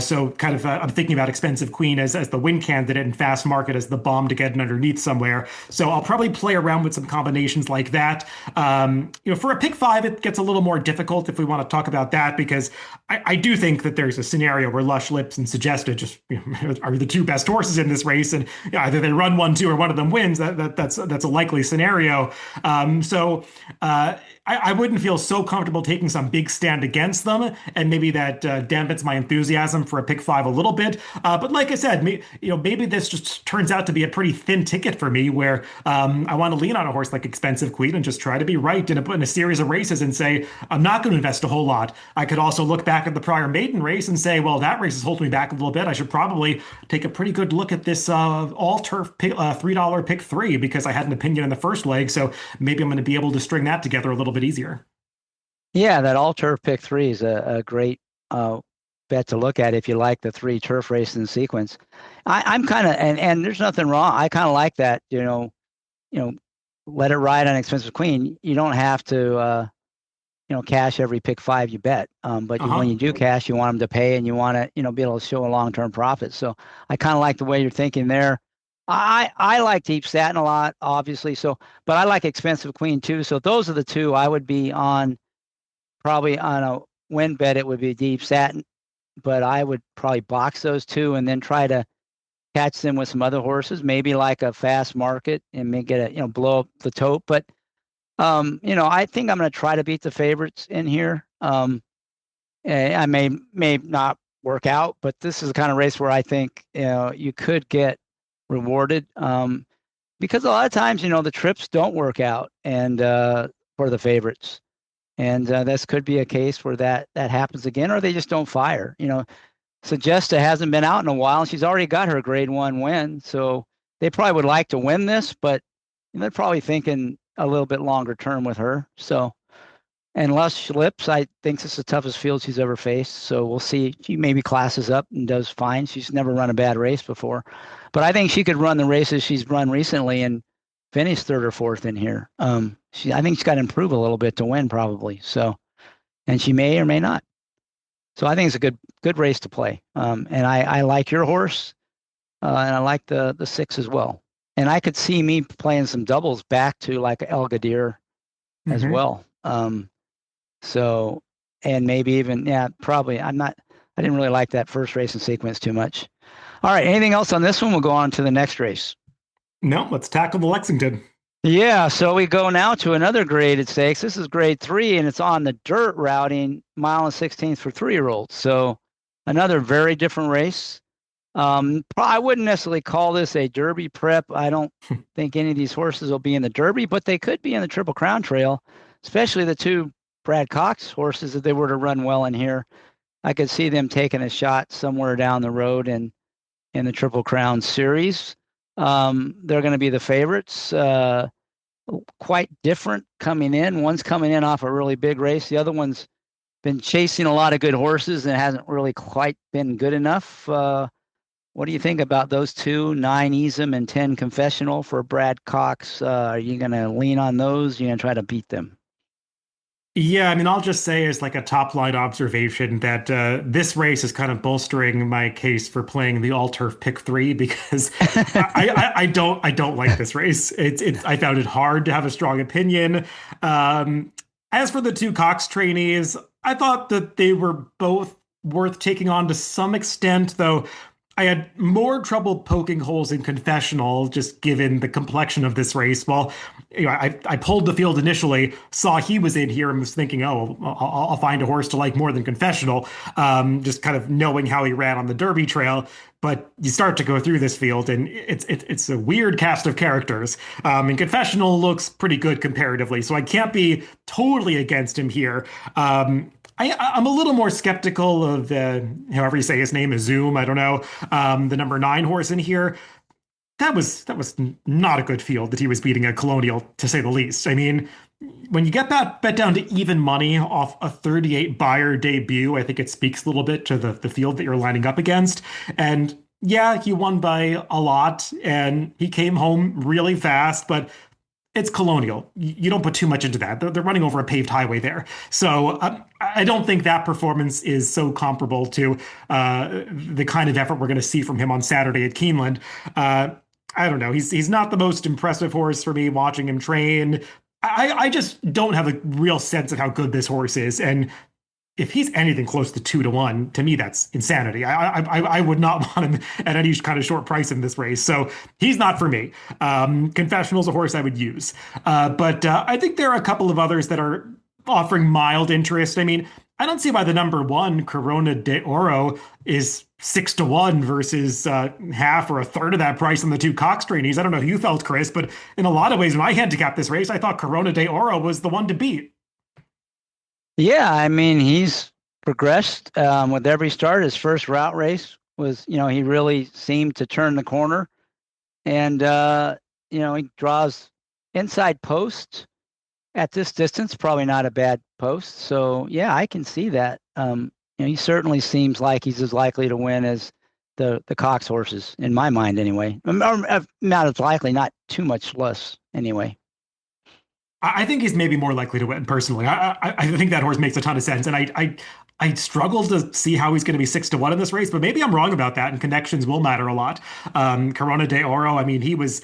So kind of I'm thinking about Expensive Queen as the win candidate and Fast Market as the bomb to get underneath somewhere. So I'll probably play around with some combinations like that. For a pick 5, it gets a little more difficult if we want to talk about that, because I do think that there's a scenario where Lush Lips and Suggested just are the 2 best horses in this race, and either they run 1-2 or one of them wins. That's a likely scenario. So I wouldn't feel so comfortable taking some big stand against them, and maybe that dampens my enthusiasm for a pick 5 a little bit. But like I said, maybe this just turns out to be a pretty thin ticket for me, where I want to lean on a horse like Expensive Queen and just try to be right in a series of races and say I'm not going to invest a whole lot. I could also look back at the prior maiden race and say, well, that race is holding me back a little bit. I should probably take a pretty good look at this all turf $3 pick 3, because I had an opinion in the first leg. So maybe I'm going to be able to string that together a little bit easier. Yeah, that all turf pick 3 is a great bet to look at if you like the 3 turf races in sequence. I'm kind of, and there's nothing wrong. I kind of like that, let it ride on Expensive Queen. You don't have to, cash every pick 5 you bet. But when you do cash, you want them to pay, and you want to, be able to show a long-term profit. So I kind of like the way you're thinking there. I like Deep Satin a lot, obviously. So, but I like Expensive Queen too. So those are the two I would be on. Probably on a win bet, it would be Deep Satin, but I would probably box those two and then try to catch them with some other horses, maybe like a fast market and make it blow up the tote. But I think I'm going to try to beat the favorites in here. I may not work out, but this is the kind of race where I think you could get rewarded because a lot of times the trips don't work out and for the favorites, and this could be a case where that happens again, or they just don't fire. Sagesta hasn't been out in a while, and she's already got her Grade 1 win, so they probably would like to win this, but they're probably thinking a little bit longer term with her. So. And Les Schlips, I think this is the toughest field she's ever faced. So we'll see. She maybe classes up and does fine. She's never run a bad race before. But I think she could run the races she's run recently and finish third or fourth in here. I think she's got to improve a little bit to win probably. So, and she may or may not. So I think it's a good race to play. And I like your horse, and I like the 6 as well. And I could see me playing some doubles back to like El Gadir as well. So, and maybe even, probably I didn't really like that first race in sequence too much. All right. Anything else on this one? We'll go on to the next race. No, let's tackle the Lexington. Yeah. So we go now to another graded stakes. This is grade 3 and it's on the dirt routing, 1.16 miles for 3-year-olds. So another very different race. I wouldn't necessarily call this a Derby prep. I don't think any of these horses will be in the Derby, but they could be in the Triple Crown Trail, especially the two Brad Cox horses. If they were to run well in here, I could see them taking a shot somewhere down the road in the Triple Crown Series. They're going to be the favorites. Quite different coming in. One's coming in off a really big race. The other one's been chasing a lot of good horses and hasn't really quite been good enough. What do you think about those two, 9 Easem and 10 Confessional for Brad Cox? Are you going to lean on those? You're going to try to beat them? Yeah, I mean, I'll just say as like a top line observation that this race is kind of bolstering my case for playing the all turf pick 3 because I don't like this race. I found it hard to have a strong opinion. As for the two Cox trainees, I thought that they were both worth taking on to some extent, though. I had more trouble poking holes in Confessional, just given the complexion of this race. Well, I pulled the field initially, saw he was in here, and was thinking, oh, I'll find a horse to like more than Confessional, just kind of knowing how he ran on the Derby trail. But you start to go through this field, and it's a weird cast of characters. And Confessional looks pretty good comparatively, so I can't be totally against him here. I'm a little more skeptical of however you say his name is Zoom. I don't know. The number 9 horse in here. That was not a good field that he was beating at Colonial, to say the least. I mean, when you get that bet down to even money off a 38 buyer debut, I think it speaks a little bit to the field that you're lining up against. And yeah, he won by a lot and he came home really fast, but it's Colonial. You don't put too much into that. They're running over a paved highway there. So I don't think that performance is so comparable to the kind of effort we're going to see from him on Saturday at Keeneland. I don't know. He's not the most impressive horse for me watching him train. I just don't have a real sense of how good this horse is. And if he's anything close to 2-1, to me, that's insanity. I would not want him at any kind of short price in this race. So he's not for me. Confessional's a horse I would use. But I think there are a couple of others that are offering mild interest. I mean, I don't see why the number 1, Corona de Oro, is 6-1 versus half or a third of that price on the two Cox trainees. I don't know how you felt, Chris, but in a lot of ways, when I handicapped this race, I thought Corona de Oro was the one to beat. Yeah, I mean, he's progressed with every start. His first route race was, he really seemed to turn the corner. And, he draws inside post at this distance, probably not a bad post. So, yeah, I can see that. He certainly seems like he's as likely to win as the Cox horses, in my mind anyway. Or not as likely, not too much less anyway. I think he's maybe more likely to win personally. I think that horse makes a ton of sense. And I struggle to see how he's going to be 6-1 in this race, but maybe I'm wrong about that, and connections will matter a lot. Corona de Oro, I mean, he was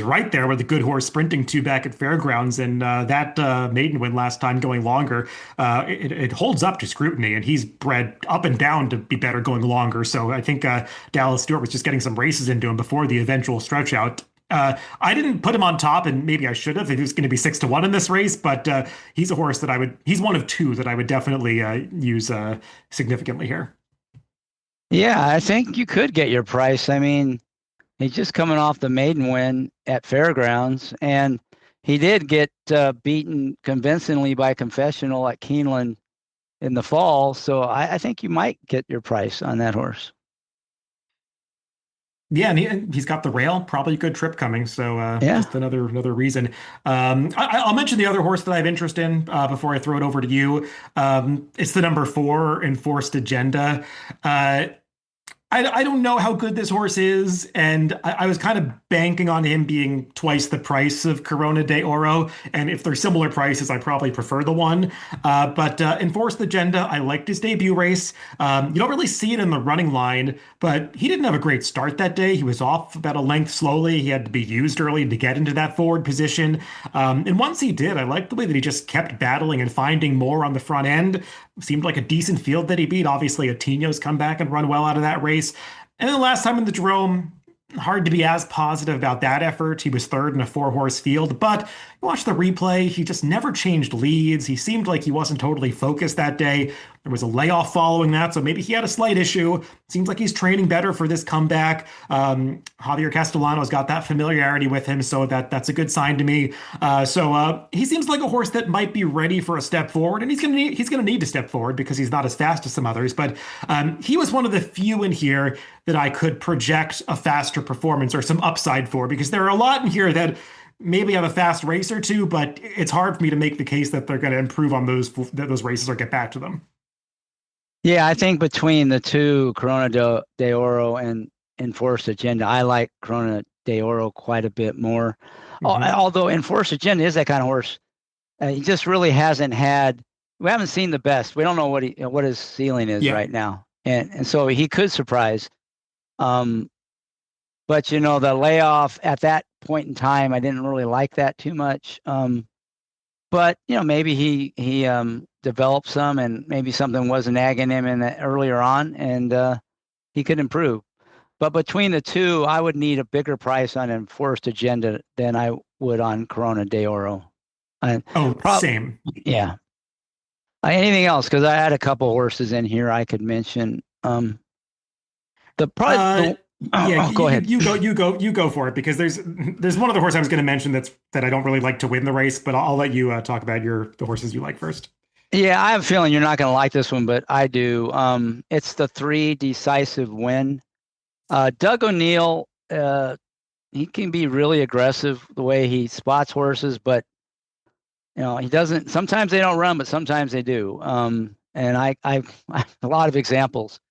right there with a good horse sprinting two back at Fairgrounds, and that maiden win last time going longer, it holds up to scrutiny, and he's bred up and down to be better going longer. So I think Dallas Stewart was just getting some races into him before the eventual stretch out. I didn't put him on top, and maybe I should have if he was going to be 6-1 in this race, but he's a horse that he's one of two that I would definitely use significantly here. Yeah, I think you could get your price. I mean, he's just coming off the maiden win at Fairgrounds, and he did get beaten convincingly by Confessional at Keeneland in the fall. So I think you might get your price on that horse. Yeah, and he's got the rail, probably a good trip coming. So Yeah. just another reason. I'll mention the other horse that I have interest in before I throw it over to you. It's the number 4 Enforced Agenda. I don't know how good this horse is, and I was kind of banking on him being twice the price of Corona de Oro. And if they're similar prices, I probably prefer the one. But Enforced Agenda, I liked his debut race. You don't really see it in the running line, but he didn't have a great start that day. He was off about a length slowly. He had to be used early to get into that forward position. And once he did, I liked the way that he just kept battling and finding more on the front end. Seemed like a decent field that he beat. Obviously, Atino's come back and run well out of that race. And then last time in the Jerome, hard to be as positive about that effort. He was third in a 4-horse field, but you watch the replay, he just never changed leads. He seemed like he wasn't totally focused that day. There was a layoff following that, so maybe he had a slight issue. Seems like he's training better for this comeback. Javier Castellano's got that familiarity with him, so that's a good sign to me. So he seems like a horse that might be ready for a step forward, and he's gonna need to step forward because he's not as fast as some others. But he was one of the few in here that I could project a faster performance or some upside for, because there are a lot in here that maybe have a fast race or two, but it's hard for me to make the case that they're going to improve on those races or get back to them. Yeah, I think between the two, Corona de Oro and Enforced Agenda, I like Corona de Oro quite a bit more. Although Enforced Agenda is that kind of horse, he just really hasn't had. We haven't seen the best. We don't know what his ceiling is right now, and so he could surprise. But the layoff at that point in time, I didn't really like that too much. But maybe he developed some, and maybe something was nagging him in the, earlier on, and he could improve. But between the two, I would need a bigger price on Enforced Agenda than I would on Corona de Oro. Same. Yeah. Anything else? Because I had a couple horses in here I could mention. Go ahead. You go for it, because there's one other horse I was going to mention that I don't really like to win the race, but I'll let you talk about the horses you like first. Yeah, I have a feeling you're not going to like this one, but I do. It's the 3 Decisive Win. Doug O'Neill, he can be really aggressive the way he spots horses, but he doesn't. Sometimes they don't run, but sometimes they do. And I have a lot of examples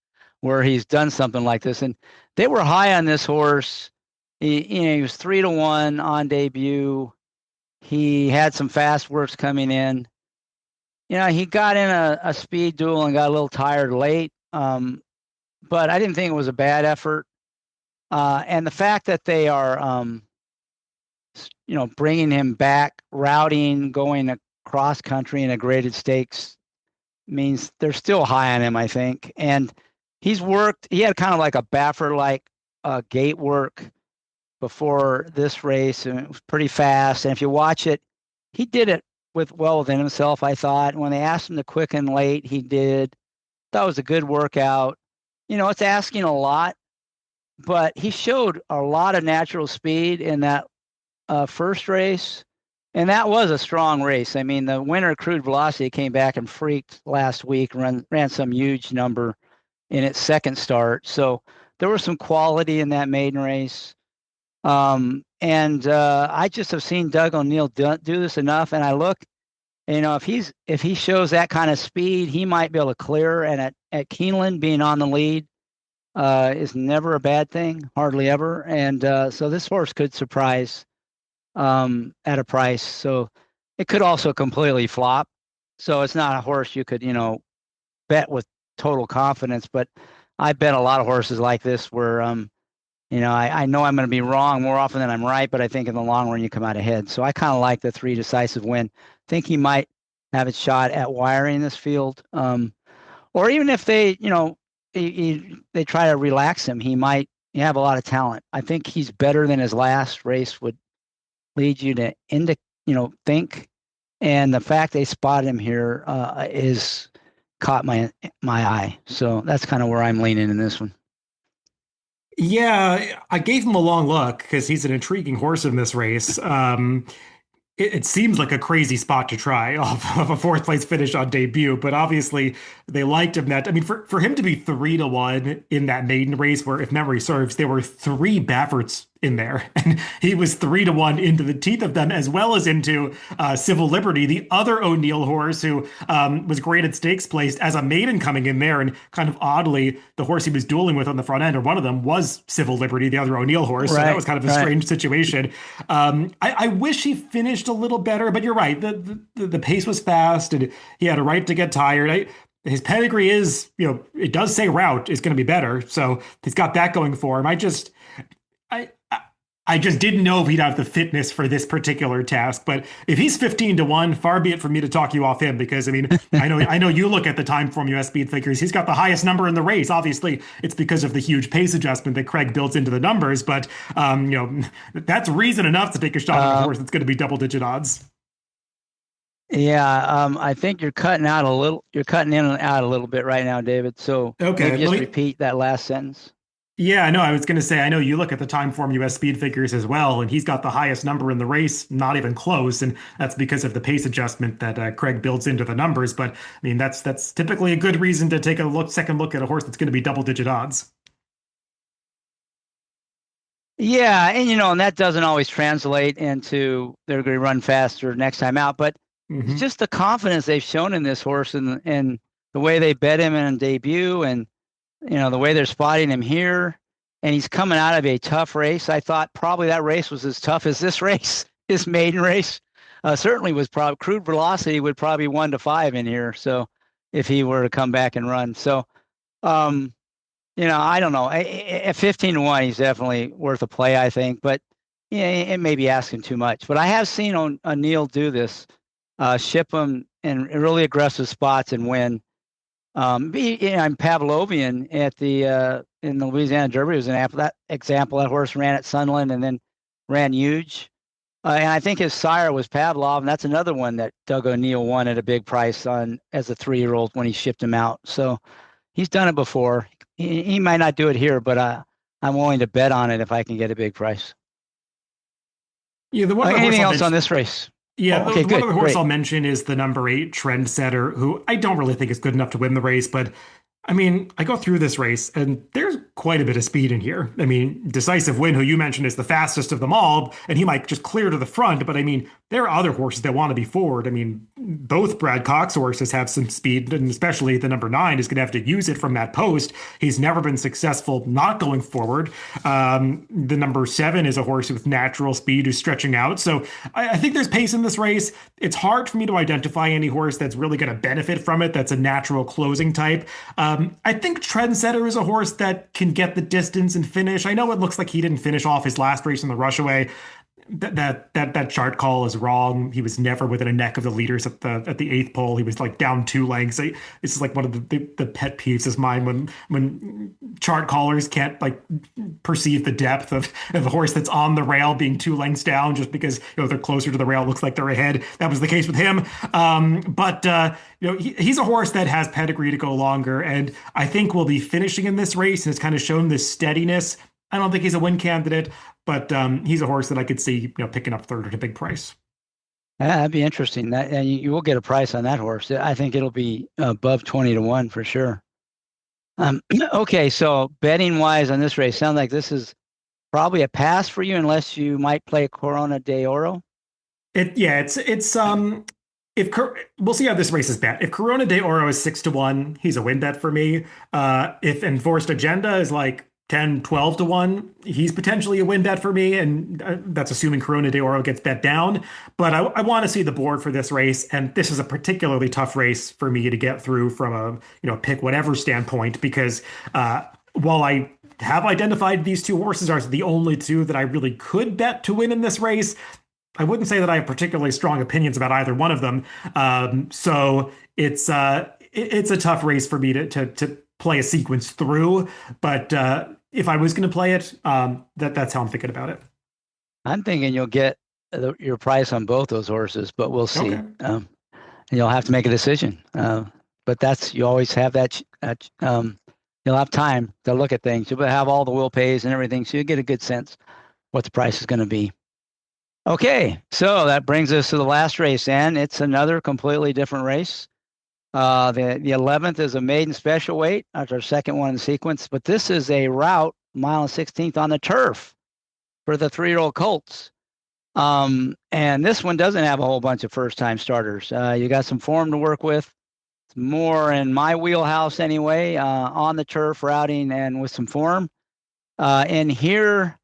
where he's done something like this, and they were high on this horse. He was 3-1 on debut. He had some fast works coming in. He got in a speed duel and got a little tired late. But I didn't think it was a bad effort. And the fact that they are, bringing him back, routing, going across country in a graded stakes means they're still high on him, I think. And he had kind of like a Baffer-like gate work before this race, and it was pretty fast. And if you watch it, he did it well within himself, I thought. When they asked him to quicken late, he did. That was a good workout. It's asking a lot, but he showed a lot of natural speed in that first race, and that was a strong race. I mean, the winner, Crude Velocity, came back and freaked last week, ran some huge number in its second start. So there was some quality in that maiden race. And I just have seen Doug O'Neill do this enough. And I look, if he shows that kind of speed, he might be able to clear. And at Keeneland, being on the lead is never a bad thing, hardly ever. And so this horse could surprise at a price. So it could also completely flop. So it's not a horse you could, bet with total confidence, but I bet a lot of horses like this where I know I'm going to be wrong more often than I'm right, but I think in the long run you come out ahead. So I kind of like the 3 decisive win. Think he might have a shot at wiring this field. Or even if they, they try to relax him, he might have a lot of talent. I think he's better than his last race would lead you to think. And the fact they spotted him here is caught my eye. So that's kind of where I'm leaning in this one. Yeah, I gave him a long look because he's an intriguing horse in this race. It seems like a crazy spot to try off of a fourth place finish on debut, but obviously they liked him that. I mean, for him to be 3-1 in that maiden race, where if memory serves, there were 3 Bafferts in there, and he was 3-1 into the teeth of them, as well as into Civil Liberty, the other O'Neill horse who was graded stakes placed as a maiden coming in there, and kind of oddly, the horse he was dueling with on the front end, or one of them, was Civil Liberty, the other O'Neill horse. Right, so that was kind of a strange situation. I wish he finished a little better, but you're right. The pace was fast, and he had a right to get tired. His pedigree is, it does say route is going to be better, so he's got that going for him. I just didn't know if he'd have the fitness for this particular task. But if he's 15-1, far be it for me to talk you off him, because I mean, I know you look at the time form US speed figures. He's got the highest number in the race. Obviously, it's because of the huge pace adjustment that Craig builds into the numbers. But that's reason enough to take a shot at a horse that's going to be double-digit odds. Yeah, I think you're cutting out a little. You're cutting in and out a little bit right now, David. So maybe just repeat that last sentence. Yeah, no, I was going to say, I know you look at the time form US speed figures as well, and he's got the highest number in the race, not even close, and that's because of the pace adjustment that Craig builds into the numbers. But I mean, that's typically a good reason to take a second look at a horse that's going to be double-digit odds. Yeah, and that doesn't always translate into they're going to run faster next time out, but it's just the confidence they've shown in this horse and the way they bet him in debut, and the way they're spotting him here, and he's coming out of a tough race. I thought probably that race was as tough as this race, his maiden race. Certainly was probably crude velocity would probably 1-5 in here. So if he were to come back and run, so I don't know. At 15-1, he's definitely worth a play, I think. But it may be asking too much. But I have seen O'Neill do this, ship him in really aggressive spots and win. I'm Pavlovian at in the Louisiana Derby was an example. That horse ran at Sunland and then ran huge. And I think his sire was Pavlov, and that's another one that Doug O'Neill won at a big price on as a 3-year-old when he shipped him out. So he's done it before. He might not do it here, but I'm willing to bet on it if I can get a big price. Yeah, anything else on this race? Yeah, one other horse I'll mention is the number 8 Trendsetter, who I don't really think is good enough to win the race, but I mean, I go through this race and there's quite a bit of speed in here. I mean, Decisive Win, who you mentioned is the fastest of them all, and he might just clear to the front, but I mean, there are other horses that want to be forward. I mean, both Brad Cox horses have some speed, and especially the number 9 is going to have to use it from that post. He's never been successful not going forward. The number 7 is a horse with natural speed who's stretching out. So I think there's pace in this race. It's hard for me to identify any horse that's really going to benefit from it. That's a natural closing type. I think Trendsetter is a horse that can get the distance and finish. I know it looks like he didn't finish off his last race in the Rushaway. That chart call is wrong. He was never within a neck of the leaders at the 8th pole. He was like down 2 lengths. This is like one of the pet peeves of mine when chart callers can't like perceive the depth of a horse that's on the rail being 2 lengths down just because they're closer to the rail. It looks like they're ahead. That was the case with him. But he's a horse that has pedigree to go longer, and I think will be finishing in this race and has kind of shown this steadiness. I don't think he's a win candidate, but he's a horse that I could see picking up third at a big price. That'd be interesting. And you will get a price on that horse. I think it'll be above 20-1 for sure. Okay, so betting wise on this race, sounds like this is probably a pass for you unless you might play Corona de Oro. It's we'll see how this race is bet. If Corona de Oro is 6-1, he's a win bet for me. If Enforced Agenda is like 10, 12 to 1, he's potentially a win bet for me. And that's assuming Corona de Oro gets bet down. But I want to see the board for this race. And this is a particularly tough race for me to get through from pick whatever standpoint, because while I have identified these two horses are the only two that I really could bet to win in this race, I wouldn't say that I have particularly strong opinions about either one of them. So it's a tough race for me to play a sequence through. But if I was going to play it, that's how I'm thinking about it. I'm thinking you'll get your price on both those horses, but we'll see. Okay. And you'll have to make a decision. But you always have that. You'll have time to look at things. You'll have all the will pays and everything, so you get a good sense what the price is going to be. Okay, so that brings us to the last race, and it's another completely different race. The 11th is a maiden special weight. That's our second one in sequence, but this is a route, 1.16 on the turf for the 3-year-old colts. And this one doesn't have a whole bunch of first-time starters. You got some form to work with. It's more in my wheelhouse anyway, on the turf routing and with some form. And here,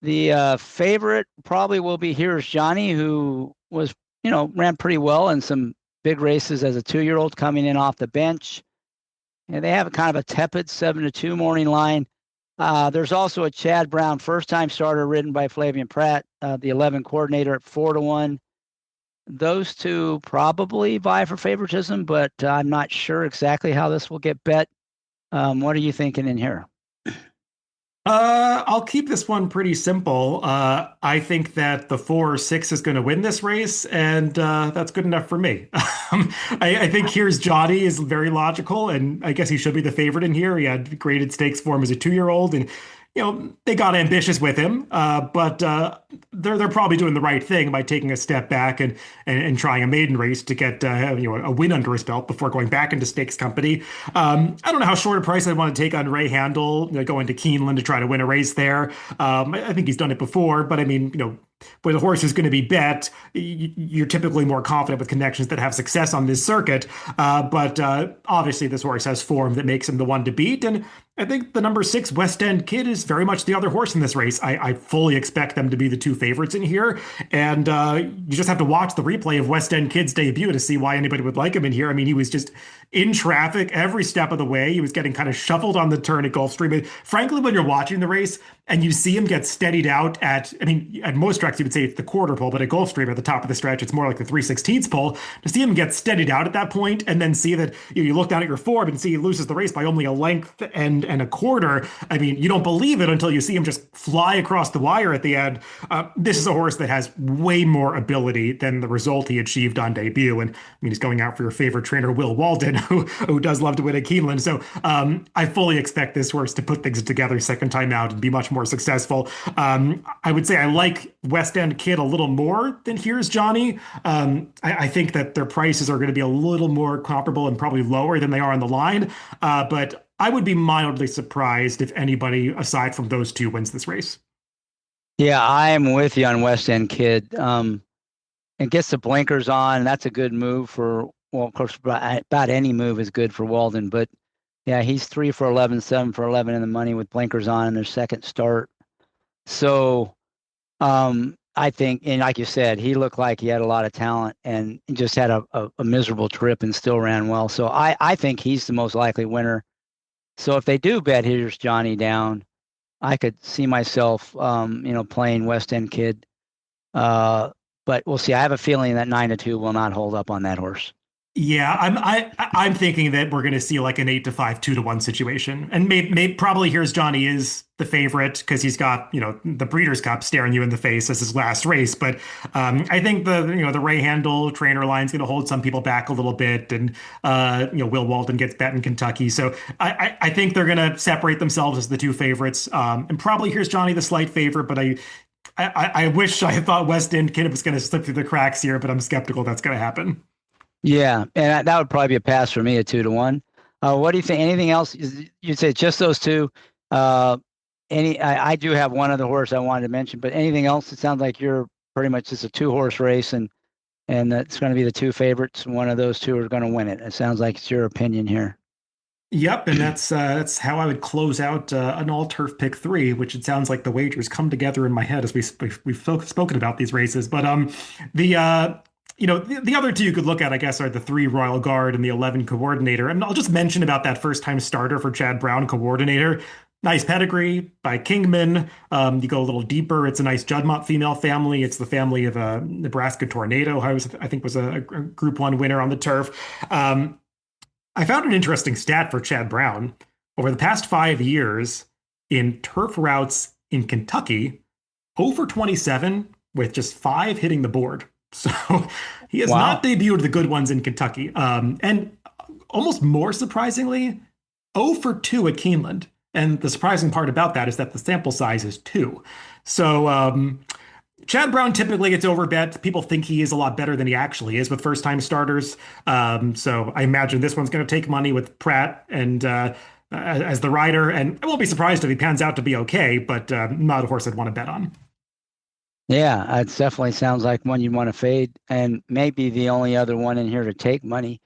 the favorite probably will be Here's Johnny, who was, ran pretty well in some big races as a 2-year-old coming in off the bench. And they have a kind of a tepid 7-2 morning line. There's also a Chad Brown first-time starter ridden by Flavian Pratt, the 11 coordinator at 4-1. Those two probably vie for favoritism, but I'm not sure exactly how this will get bet. What are you thinking in here? I'll keep this one pretty simple. I think that the 4-6 is going to win this race, and that's good enough for me. I think Here's Johnny is very logical, and I guess he should be the favorite in here. He had graded stakes for him as a 2-year-old, and they got ambitious with him, but they're probably doing the right thing by taking a step back and trying a maiden race to get a win under his belt before going back into stakes company. I don't know how short a price I want to take on Ray Handel, going to Keeneland to try to win a race there. I think he's done it before, but I mean, where the horse is going to be bet, you're typically more confident with connections that have success on this circuit. But obviously, this horse has form that makes him the one to beat. And I think the number 6 West End Kid is very much the other horse in this race. I fully expect them to be the two favorites in here. And you just have to watch the replay of West End Kid's debut to see why anybody would like him in here. I mean, he was just in traffic every step of the way. He was getting kind of shuffled on the turn at Gulfstream. Frankly, when you're watching the race and you see him get steadied out at most tracks, you would say it's the quarter pole, but at Gulfstream at the top of the stretch, it's more like the 3/16 pole. To see him get steadied out at that point and then see that you look down at your form and see he loses the race by only a length and a quarter. I mean, you don't believe it until you see him just fly across the wire at the end. This is a horse that has way more ability than the result he achieved on debut. And he's going out for your favorite trainer, Will Walden, who does love to win at Keeneland. So I fully expect this horse to put things together second time out and be much more successful. I would say I like West End Kid a little more than Here's Johnny. I think that their prices are going to be a little more comparable and probably lower than they are on the line. But I would be mildly surprised if anybody aside from those two wins this race. Yeah, I am with you on West End Kid. And gets the blinkers on. That's a good move for, well, of course, about any move is good for Walden. But yeah, he's 3 for 11, 7 for 11 in the money with blinkers on in their second start. So I think, and like you said, he looked like he had a lot of talent and just had a miserable trip and still ran well. So I think he's the most likely winner. So if they do bet Here's Johnny down, I could see myself, playing West End Kid. But we'll see. I have a feeling that 9-2 will not hold up on that horse. Yeah, I'm thinking that we're going to see like an 8-5, 2-1 situation, and maybe probably Here's Johnny is the favorite because he's got the Breeders' Cup staring you in the face as his last race. But I think the Ray Handel trainer line is going to hold some people back a little bit, and Will Walden gets bet in Kentucky, so I think they're going to separate themselves as the two favorites, and probably Here's Johnny the slight favorite, but I wish I thought West End Kid was going to slip through the cracks here, but I'm skeptical that's going to happen. Yeah, and that would probably be a pass for me at 2-1. What do you think? Anything else? You'd say just those two. I do have one other horse I wanted to mention, but anything else? It sounds like you're pretty much just a 2-horse race, and it's going to be the two favorites. And one of those two are going to win it. It sounds like it's your opinion here. Yep, and that's how I would close out an all turf pick three, which it sounds like the wagers come together in my head as we've spoken about these races. But the the other two you could look at, I guess, are the three Royal Guard and the 11 Coordinator. And I'll just mention about that first time starter for Chad Brown, Coordinator. Nice pedigree by Kingman. You go a little deeper. It's a nice Juddmonte female family. It's the family of a Nebraska Tornado, I think was a Group One winner on the turf. I found an interesting stat for Chad Brown. Over the past 5 years, in turf routes in Kentucky, over 27 with just five hitting the board. So he has not debuted the good ones in Kentucky. And almost more surprisingly, 0 for 2 at Keeneland. And the surprising part about that is that the sample size is 2. So Chad Brown typically gets overbet. People think he is a lot better than he actually is with first-time starters. So I imagine this one's going to take money with Pratt and as the rider. And I won't be surprised if he pans out to be okay, but not a horse I'd want to bet on. Yeah, it definitely sounds like one you want to fade, and maybe the only other one in here to take money.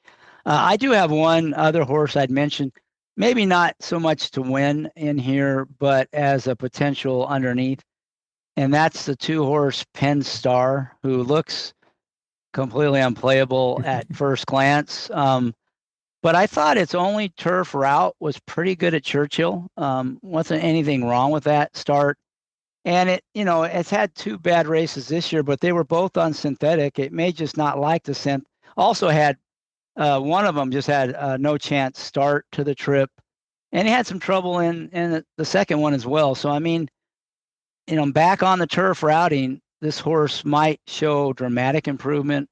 I do have one other horse I'd mention, maybe not so much to win in here, but as a potential underneath. And that's the 2-horse Penn Star, who looks completely unplayable at first glance. But I thought its only turf route was pretty good at Churchill. Wasn't anything wrong with that start. And it's had 2 bad races this year, but they were both on synthetic. It may just not like the synth. Also had one of them just had no chance start to the trip. And he had some trouble in the second one as well. So, I mean, back on the turf routing, this horse might show dramatic improvement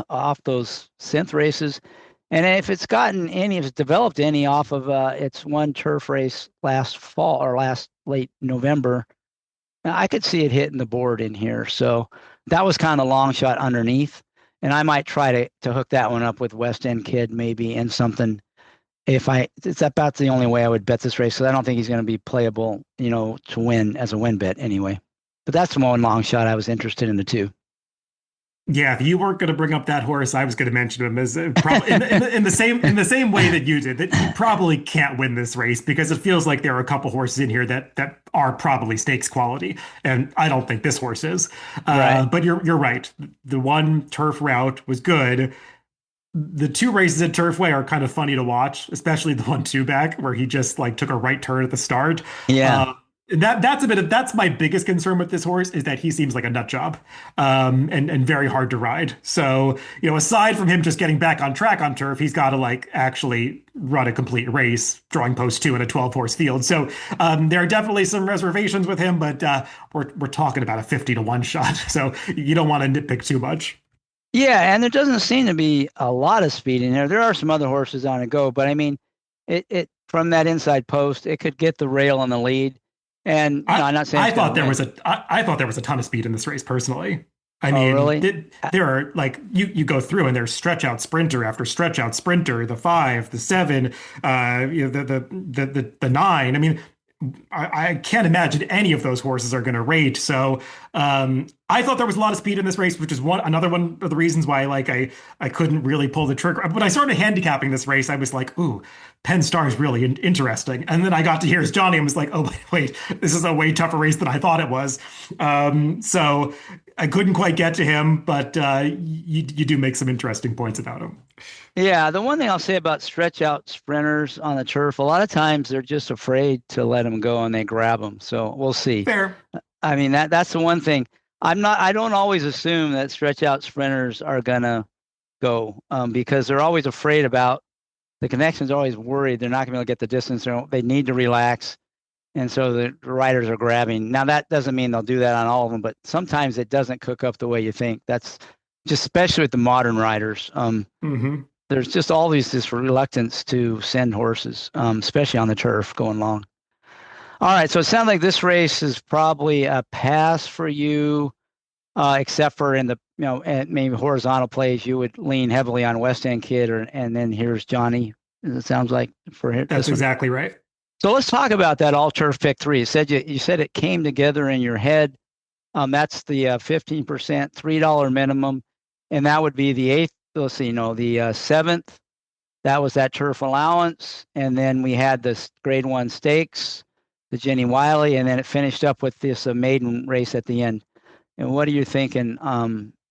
off those synth races. And if it's developed any off of its one turf race last fall or last late November, I could see it hitting the board in here. So that was kind of long shot underneath. And I might try to hook that one up with West End Kid maybe and something. It's about the only way I would bet this race. So I don't think he's going to be playable, to win as a win bet anyway. But that's the one long shot I was interested in the 2. Yeah, if you weren't going to bring up that horse, I was going to mention him as probably in the same way that you did. That you probably can't win this race because it feels like there are a couple horses in here that are probably stakes quality, and I don't think this horse is. Right. But you're right. The one turf route was good. The 2 races at Turfway are kind of funny to watch, especially the 1-2 back where he just took a right turn at the start. Yeah. That's my biggest concern with this horse is that he seems like a nut job, and very hard to ride. So, aside from him just getting back on track on turf, he's got to actually run a complete race, drawing post 2 in a 12-horse field. So, there are definitely some reservations with him, but we're talking about a 50-1 shot. So you don't want to nitpick too much. Yeah, and there doesn't seem to be a lot of speed in there. There are some other horses on a go, but I mean, it from that inside post, it could get the rail on the lead. And I'm not saying I thought there was a ton of speed in this race personally. I mean, really? there are you go through and there's stretch out sprinter after stretch out sprinter, the 5, the 7, the 9. I mean, I can't imagine any of those horses are going to rate. So I thought there was a lot of speed in this race, which is another one of the reasons why I couldn't really pull the trigger. When I started handicapping this race, I was like, ooh, Penn Star is really interesting. And then I got to here's Johnny and was like, oh, wait, this is a way tougher race than I thought it was. So I couldn't quite get to him, but you do make some interesting points about him. Yeah, the one thing I'll say about stretch out sprinters on the turf, a lot of times they're just afraid to let them go and they grab them. So we'll see. Fair. I mean, that's the one thing. I don't always assume that stretch out sprinters are gonna go because they're always afraid about the connections, are always worried they're not gonna be able to get the distance. They need to relax. And so the riders are grabbing. Now that doesn't mean they'll do that on all of them, but sometimes it doesn't cook up the way you think. That's just especially with the modern riders. There's just always this reluctance to send horses, especially on the turf going long. All right, so it sounds like this race is probably a pass for you, except for in the maybe horizontal plays. You would lean heavily on West End Kid, and then here's Johnny. It sounds like for him. That's exactly right. So let's talk about that all turf pick 3. You said it came together in your head. That's the 15% $3 minimum, and that would be the 8th. Let's see, the 7th, that was that turf allowance. And then we had this grade 1 stakes, the Jenny Wiley, and then it finished up with this maiden race at the end. And what are you thinking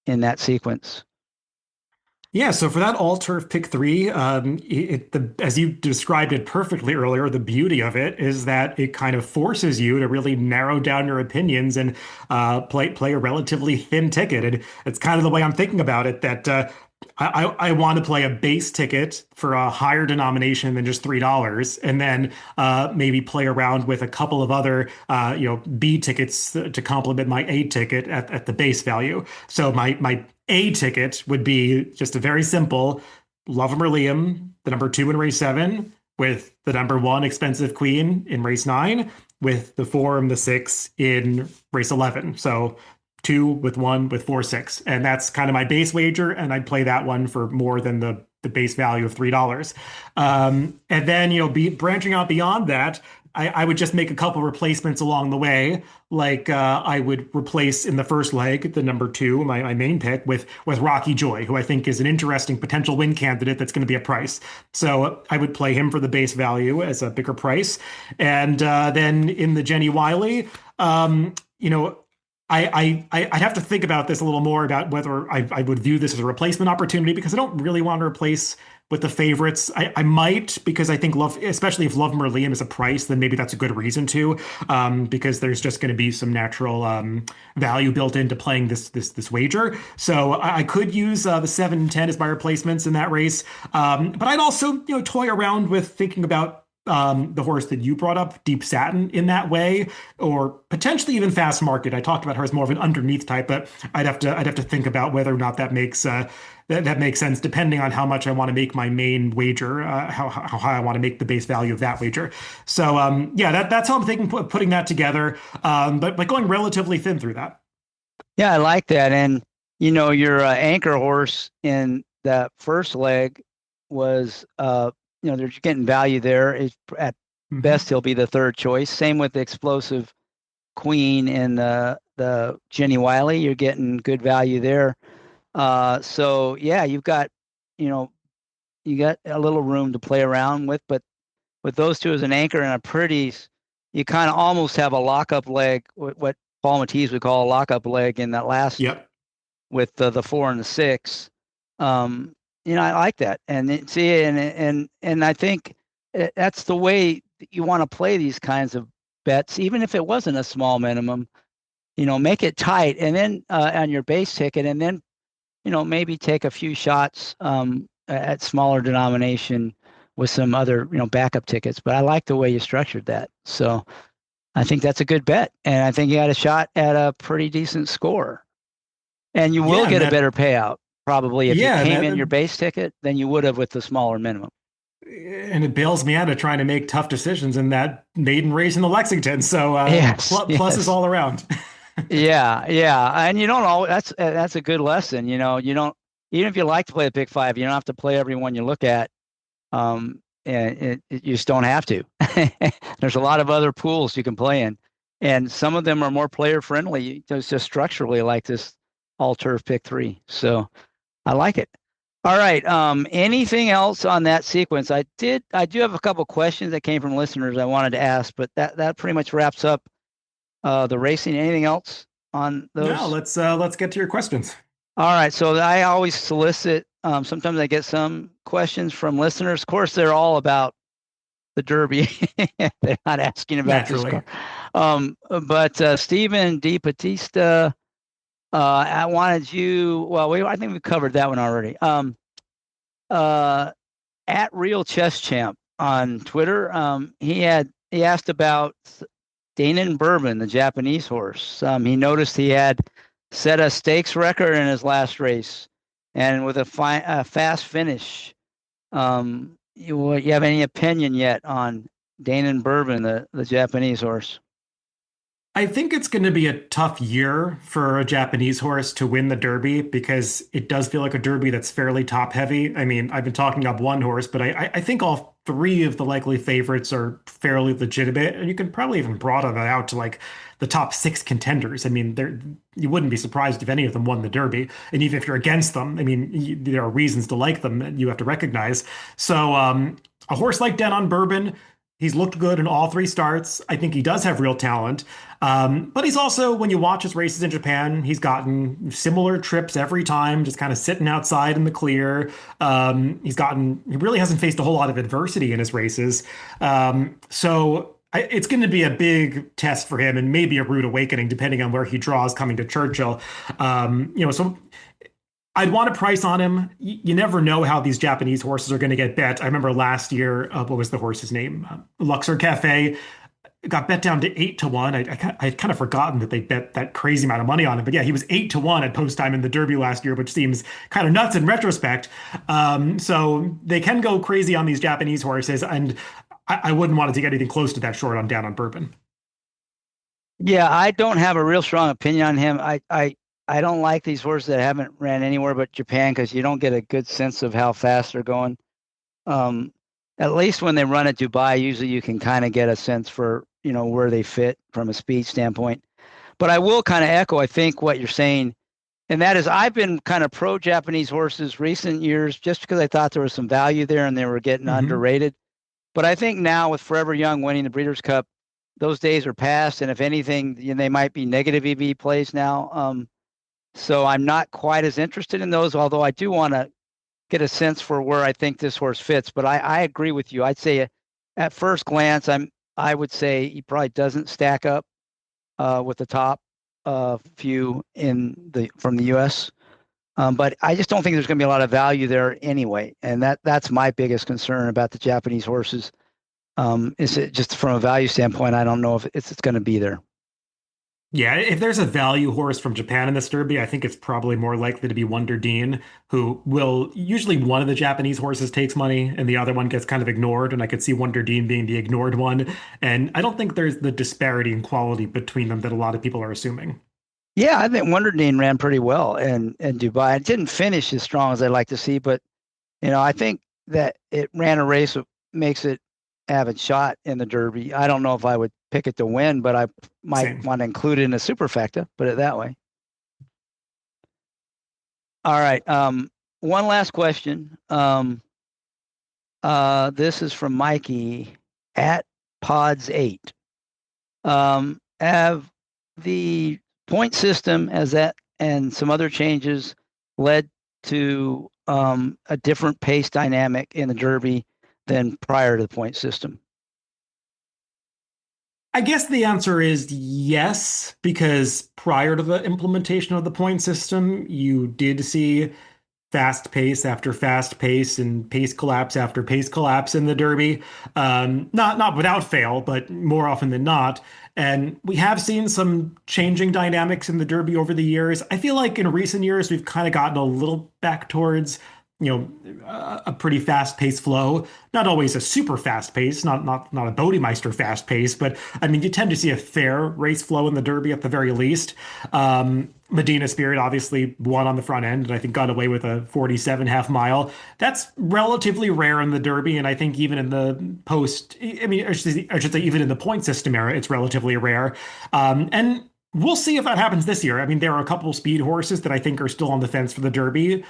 in that sequence? Yeah, so for that all turf pick three, as you described it perfectly earlier, the beauty of it is that it kind of forces you to really narrow down your opinions and play a relatively thin ticket. And it's kind of the way I'm thinking about it, that I want to play a base ticket for a higher denomination than just $3, and then maybe play around with a couple of other B tickets to complement my A ticket at the base value. So my A ticket would be just a very simple Love 'em or Liam, the number 2 in race 7, with the number 1 Expensive Queen in race 9, with the 4 and the 6 in race 11. So 2 with 1 with 4, 6. And that's kind of my base wager. And I'd play that one for more than the base value of $3. And then, branching out beyond that, I would just make a couple replacements along the way. Like I would replace in the first leg the number 2, my main pick, with Rocky Joy, who I think is an interesting potential win candidate that's going to be a price. So I would play him for the base value as a bigger price. And then in the Jenny Wiley, I'd have to think about this a little more about whether I would view this as a replacement opportunity, because I don't really want to replace with the favorites. I might, because I think especially if Love 'em or Liam is a price, then maybe that's a good reason to, because there's just going to be some natural value built into playing this wager. So I could use the 7 and 10 as my replacements in that race. But I'd also toy around with thinking about the horse that you brought up, Deep Satin, in that way, or potentially even Fast Market. I talked about her as more of an underneath type, but I'd have to think about whether or not that makes that makes sense, depending on how much I want to make my main wager, how high I want to make the base value of that wager. So that's how I'm thinking, putting that together, but going relatively thin through that. Yeah, I like that. And your anchor horse in that first leg was they're getting value there. At best, he'll be the third choice. Same with the Explosive Queen and the Jenny Wiley. You're getting good value there. So yeah, you've got you got a little room to play around with, but with those two as an anchor and you kind of almost have a lockup leg, what Paul Matisse would call a lockup leg in that last. Yep. With the 4 and the 6. I like that, and I think that's the way you want to play these kinds of bets, even if it wasn't a small minimum. Make it tight, and then on your base ticket, and then maybe take a few shots at smaller denomination with some other backup tickets. But I like the way you structured that, so I think that's a good bet, and I think you had a shot at a pretty decent score, and you will get a better payout. Probably if you came in your base ticket than you would have with the smaller minimum. And it bails me out of trying to make tough decisions in that maiden race in the Lexington. So pluses all around. Yeah. And you don't always, that's a good lesson. You don't, even if you like to play the pick 5, you don't have to play every one you look at. And you just don't have to. There's a lot of other pools you can play in. And some of them are more player friendly, just structurally, like this all turf pick 3. So I like it. All right. Anything else on that sequence? I do have a couple questions that came from listeners I wanted to ask, but that pretty much wraps up the racing. Anything else on those? No, let's get to your questions. All right. So I always solicit. Sometimes I get some questions from listeners. Of course, they're all about the Derby. They're not asking about this car. But Stephen D. Batista. I wanted you. Well, I think we covered that one already. At Real Chess Champ on Twitter, he asked about Danon Bourbon, the Japanese horse. He noticed he had set a stakes record in his last race, and with a fast finish. You have any opinion yet on Danon Bourbon, the Japanese horse? I think it's going to be a tough year for a Japanese horse to win the Derby, because it does feel like a Derby that's fairly top heavy. I mean, I've been talking up one horse, but I think all three of the likely favorites are fairly legitimate, and you can probably even broaden that out to like the top six contenders. I mean, you wouldn't be surprised if any of them won the Derby, and even if you're against them, I mean, there are reasons to like them, and you have to recognize. So, a horse like Den on Bourbon. He's looked good in all three starts. I think he does have real talent. But he's also, when you watch his races in Japan, he's gotten similar trips every time, just kind of sitting outside in the clear. He really hasn't faced a whole lot of adversity in his races. It's going to be a big test for him and maybe a rude awakening, depending on where he draws coming to Churchill. So I'd want to price on him. You never know how these Japanese horses are going to get bet. I remember last year, what was the horse's name? Luxor Cafe got bet down to 8-1. I'd kind of forgotten that they bet that crazy amount of money on him. But yeah, he was 8-1 at post time in the Derby last year, which seems kind of nuts in retrospect. So they can go crazy on these Japanese horses, and I wouldn't want to take anything close to that short on Down on Bourbon. Yeah, I don't have a real strong opinion on him. I don't like these horses that haven't ran anywhere but Japan because you don't get a good sense of how fast they're going. At least when they run at Dubai, usually you can kind of get a sense for, where they fit from a speed standpoint. But I will kind of echo, I think, what you're saying. And that is, I've been kind of pro-Japanese horses recent years just because I thought there was some value there and they were getting underrated. But I think now with Forever Young winning the Breeders' Cup, those days are past. And if anything, they might be negative EV plays now. So I'm not quite as interested in those, although I do want to get a sense for where I think this horse fits. But I agree with you. I'd say at first glance, I would say he probably doesn't stack up with the top few from the U.S. But I just don't think there's going to be a lot of value there anyway. And that's my biggest concern about the Japanese horses. Is it just from a value standpoint? I don't know if it's going to be there. Yeah, if there's a value horse from Japan in this Derby, I think it's probably more likely to be Wonder Dean, who will usually one of the Japanese horses takes money and the other one gets kind of ignored. And I could see Wonder Dean being the ignored one. And I don't think there's the disparity in quality between them that a lot of people are assuming. Yeah, I think Wonder Dean ran pretty well in Dubai. It didn't finish as strong as I'd like to see, but I think that it ran a race that makes it have a shot in the Derby. I don't know if I would pick it to win, but I might want to include it in a superfecta, put it that way. All right. One last question. This is from Mikey at Pods8. Have the point system and some other changes led to a different pace dynamic in the Derby than prior to the point system? I guess the answer is yes, because prior to the implementation of the point system, you did see fast pace after fast pace and pace collapse after pace collapse in the Derby. Not without fail, but more often than not. And we have seen some changing dynamics in the Derby over the years. I feel like in recent years, we've kind of gotten a little back towards a pretty fast-paced flow. Not always a super fast pace, not a Bodemeister fast pace, but I mean, you tend to see a fair race flow in the Derby at the very least. Medina Spirit obviously won on the front end, and I think got away with a 47 half mile. That's relatively rare in the Derby, and I think even in the I should say even in the point system era, it's relatively rare. And we'll see if that happens this year. I mean, there are a couple of speed horses that I think are still on the fence for the Derby.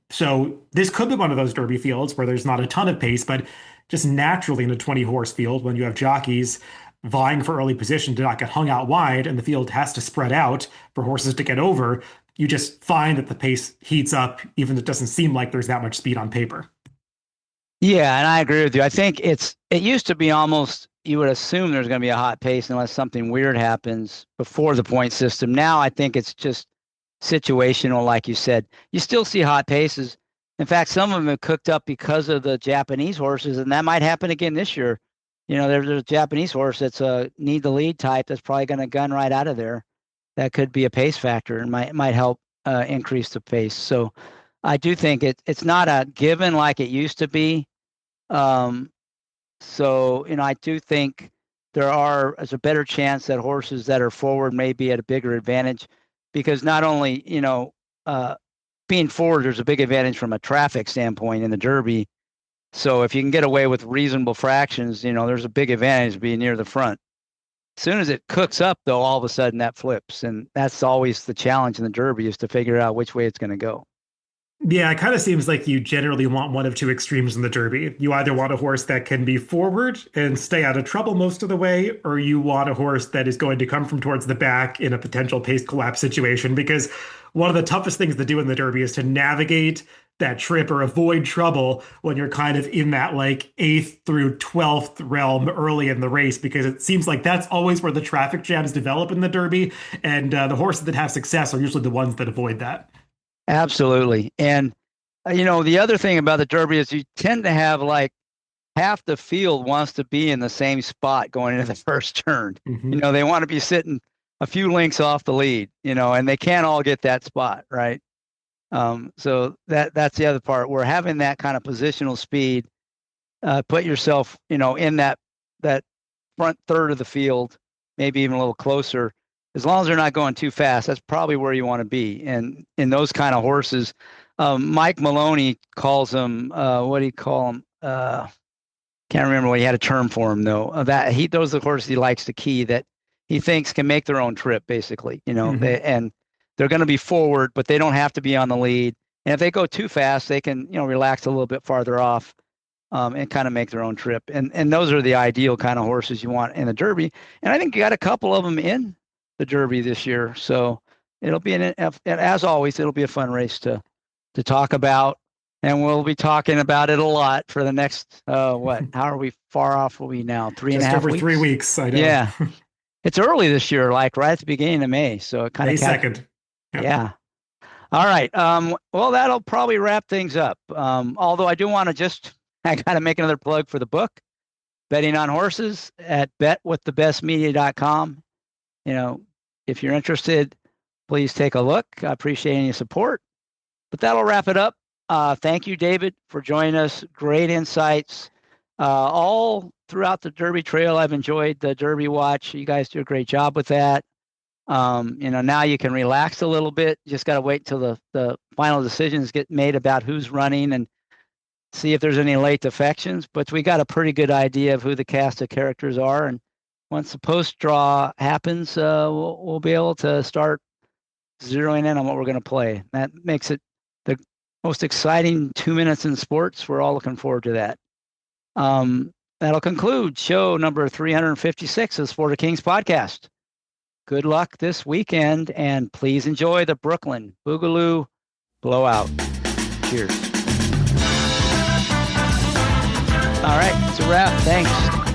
So this could be one of those Derby fields where there's not a ton of pace, but just naturally in a 20-horse field, when you have jockeys vying for early position to not get hung out wide and the field has to spread out for horses to get over, you just find that the pace heats up, even if it doesn't seem like there's that much speed on paper. Yeah, and I agree with you. I think it used to be almost, you would assume there's going to be a hot pace unless something weird happens before the point system. Now I think it's just situational, like you said. You still see hot paces. In fact, some of them have cooked up because of the Japanese horses, and that might happen again this year. There's a Japanese horse that's a need the lead type that's probably going to gun right out of there. That could be a pace factor and might help increase the pace. So I do think it's not a given like it used to be. So, I do think there's a better chance that horses that are forward may be at a bigger advantage because not only, being forward, there's a big advantage from a traffic standpoint in the Derby. So if you can get away with reasonable fractions, there's a big advantage to being near the front. As soon as it cooks up, though, all of a sudden that flips. And that's always the challenge in the Derby, is to figure out which way it's going to go. Yeah, it kind of seems like you generally want one of two extremes in the Derby. You either want a horse that can be forward and stay out of trouble most of the way, or you want a horse that is going to come from towards the back in a potential pace collapse situation. Because one of the toughest things to do in the Derby is to navigate that trip or avoid trouble when you're kind of in that like 8th through 12th realm early in the race, because it seems like that's always where the traffic jams develop in the Derby. And the horses that have success are usually the ones that avoid that. Absolutely. And, the other thing about the Derby is you tend to have like half the field wants to be in the same spot going into the first turn. Mm-hmm. They want to be sitting a few lengths off the lead, and they can't all get that spot, right? So that's the other part. We're having that kind of positional speed. Put yourself, in that front third of the field, maybe even a little closer. As long as they're not going too fast, that's probably where you want to be. And in those kind of horses, Mike Maloney calls them, what do you call them? Can't remember what he had a term for him though. Those are the horses he likes to key that he thinks can make their own trip, basically. Mm-hmm. They're going to be forward, but they don't have to be on the lead. And if they go too fast, they can, relax a little bit farther off and kind of make their own trip. And those are the ideal kind of horses you want in the Derby. And I think you got a couple of them in the Derby this year. So it'll be as always, it'll be a fun race to talk about. And we'll be talking about it a lot for the next, how are we far off? Are we now? 3.5 weeks? Just over 3 weeks. I know. Yeah. It's early this year, like right at the beginning of May. So it kind of May 2nd. Yep. Yeah. All right. Well, that'll probably wrap things up. Although I do want to I got to make another plug for the book, Betting on Horses, at betwiththebestmedia.com. If you're interested, please take a look. I appreciate any support. But that'll wrap it up. Thank you, David, for joining us. Great insights. All throughout the Derby Trail, I've enjoyed the Derby Watch. You guys do a great job with that. Now you can relax a little bit. You just got to wait till the final decisions get made about who's running and see if there's any late defections. But we got a pretty good idea of who the cast of characters are. And once the post draw happens, we'll be able to start zeroing in on what we're going to play. That makes it the most exciting 2 minutes in sports. We're all looking forward to that. That'll conclude show number 356 of the Sport of Kings podcast. Good luck this weekend, and please enjoy the Brooklyn Boogaloo Blowout. Cheers. All right, it's a wrap. Thanks.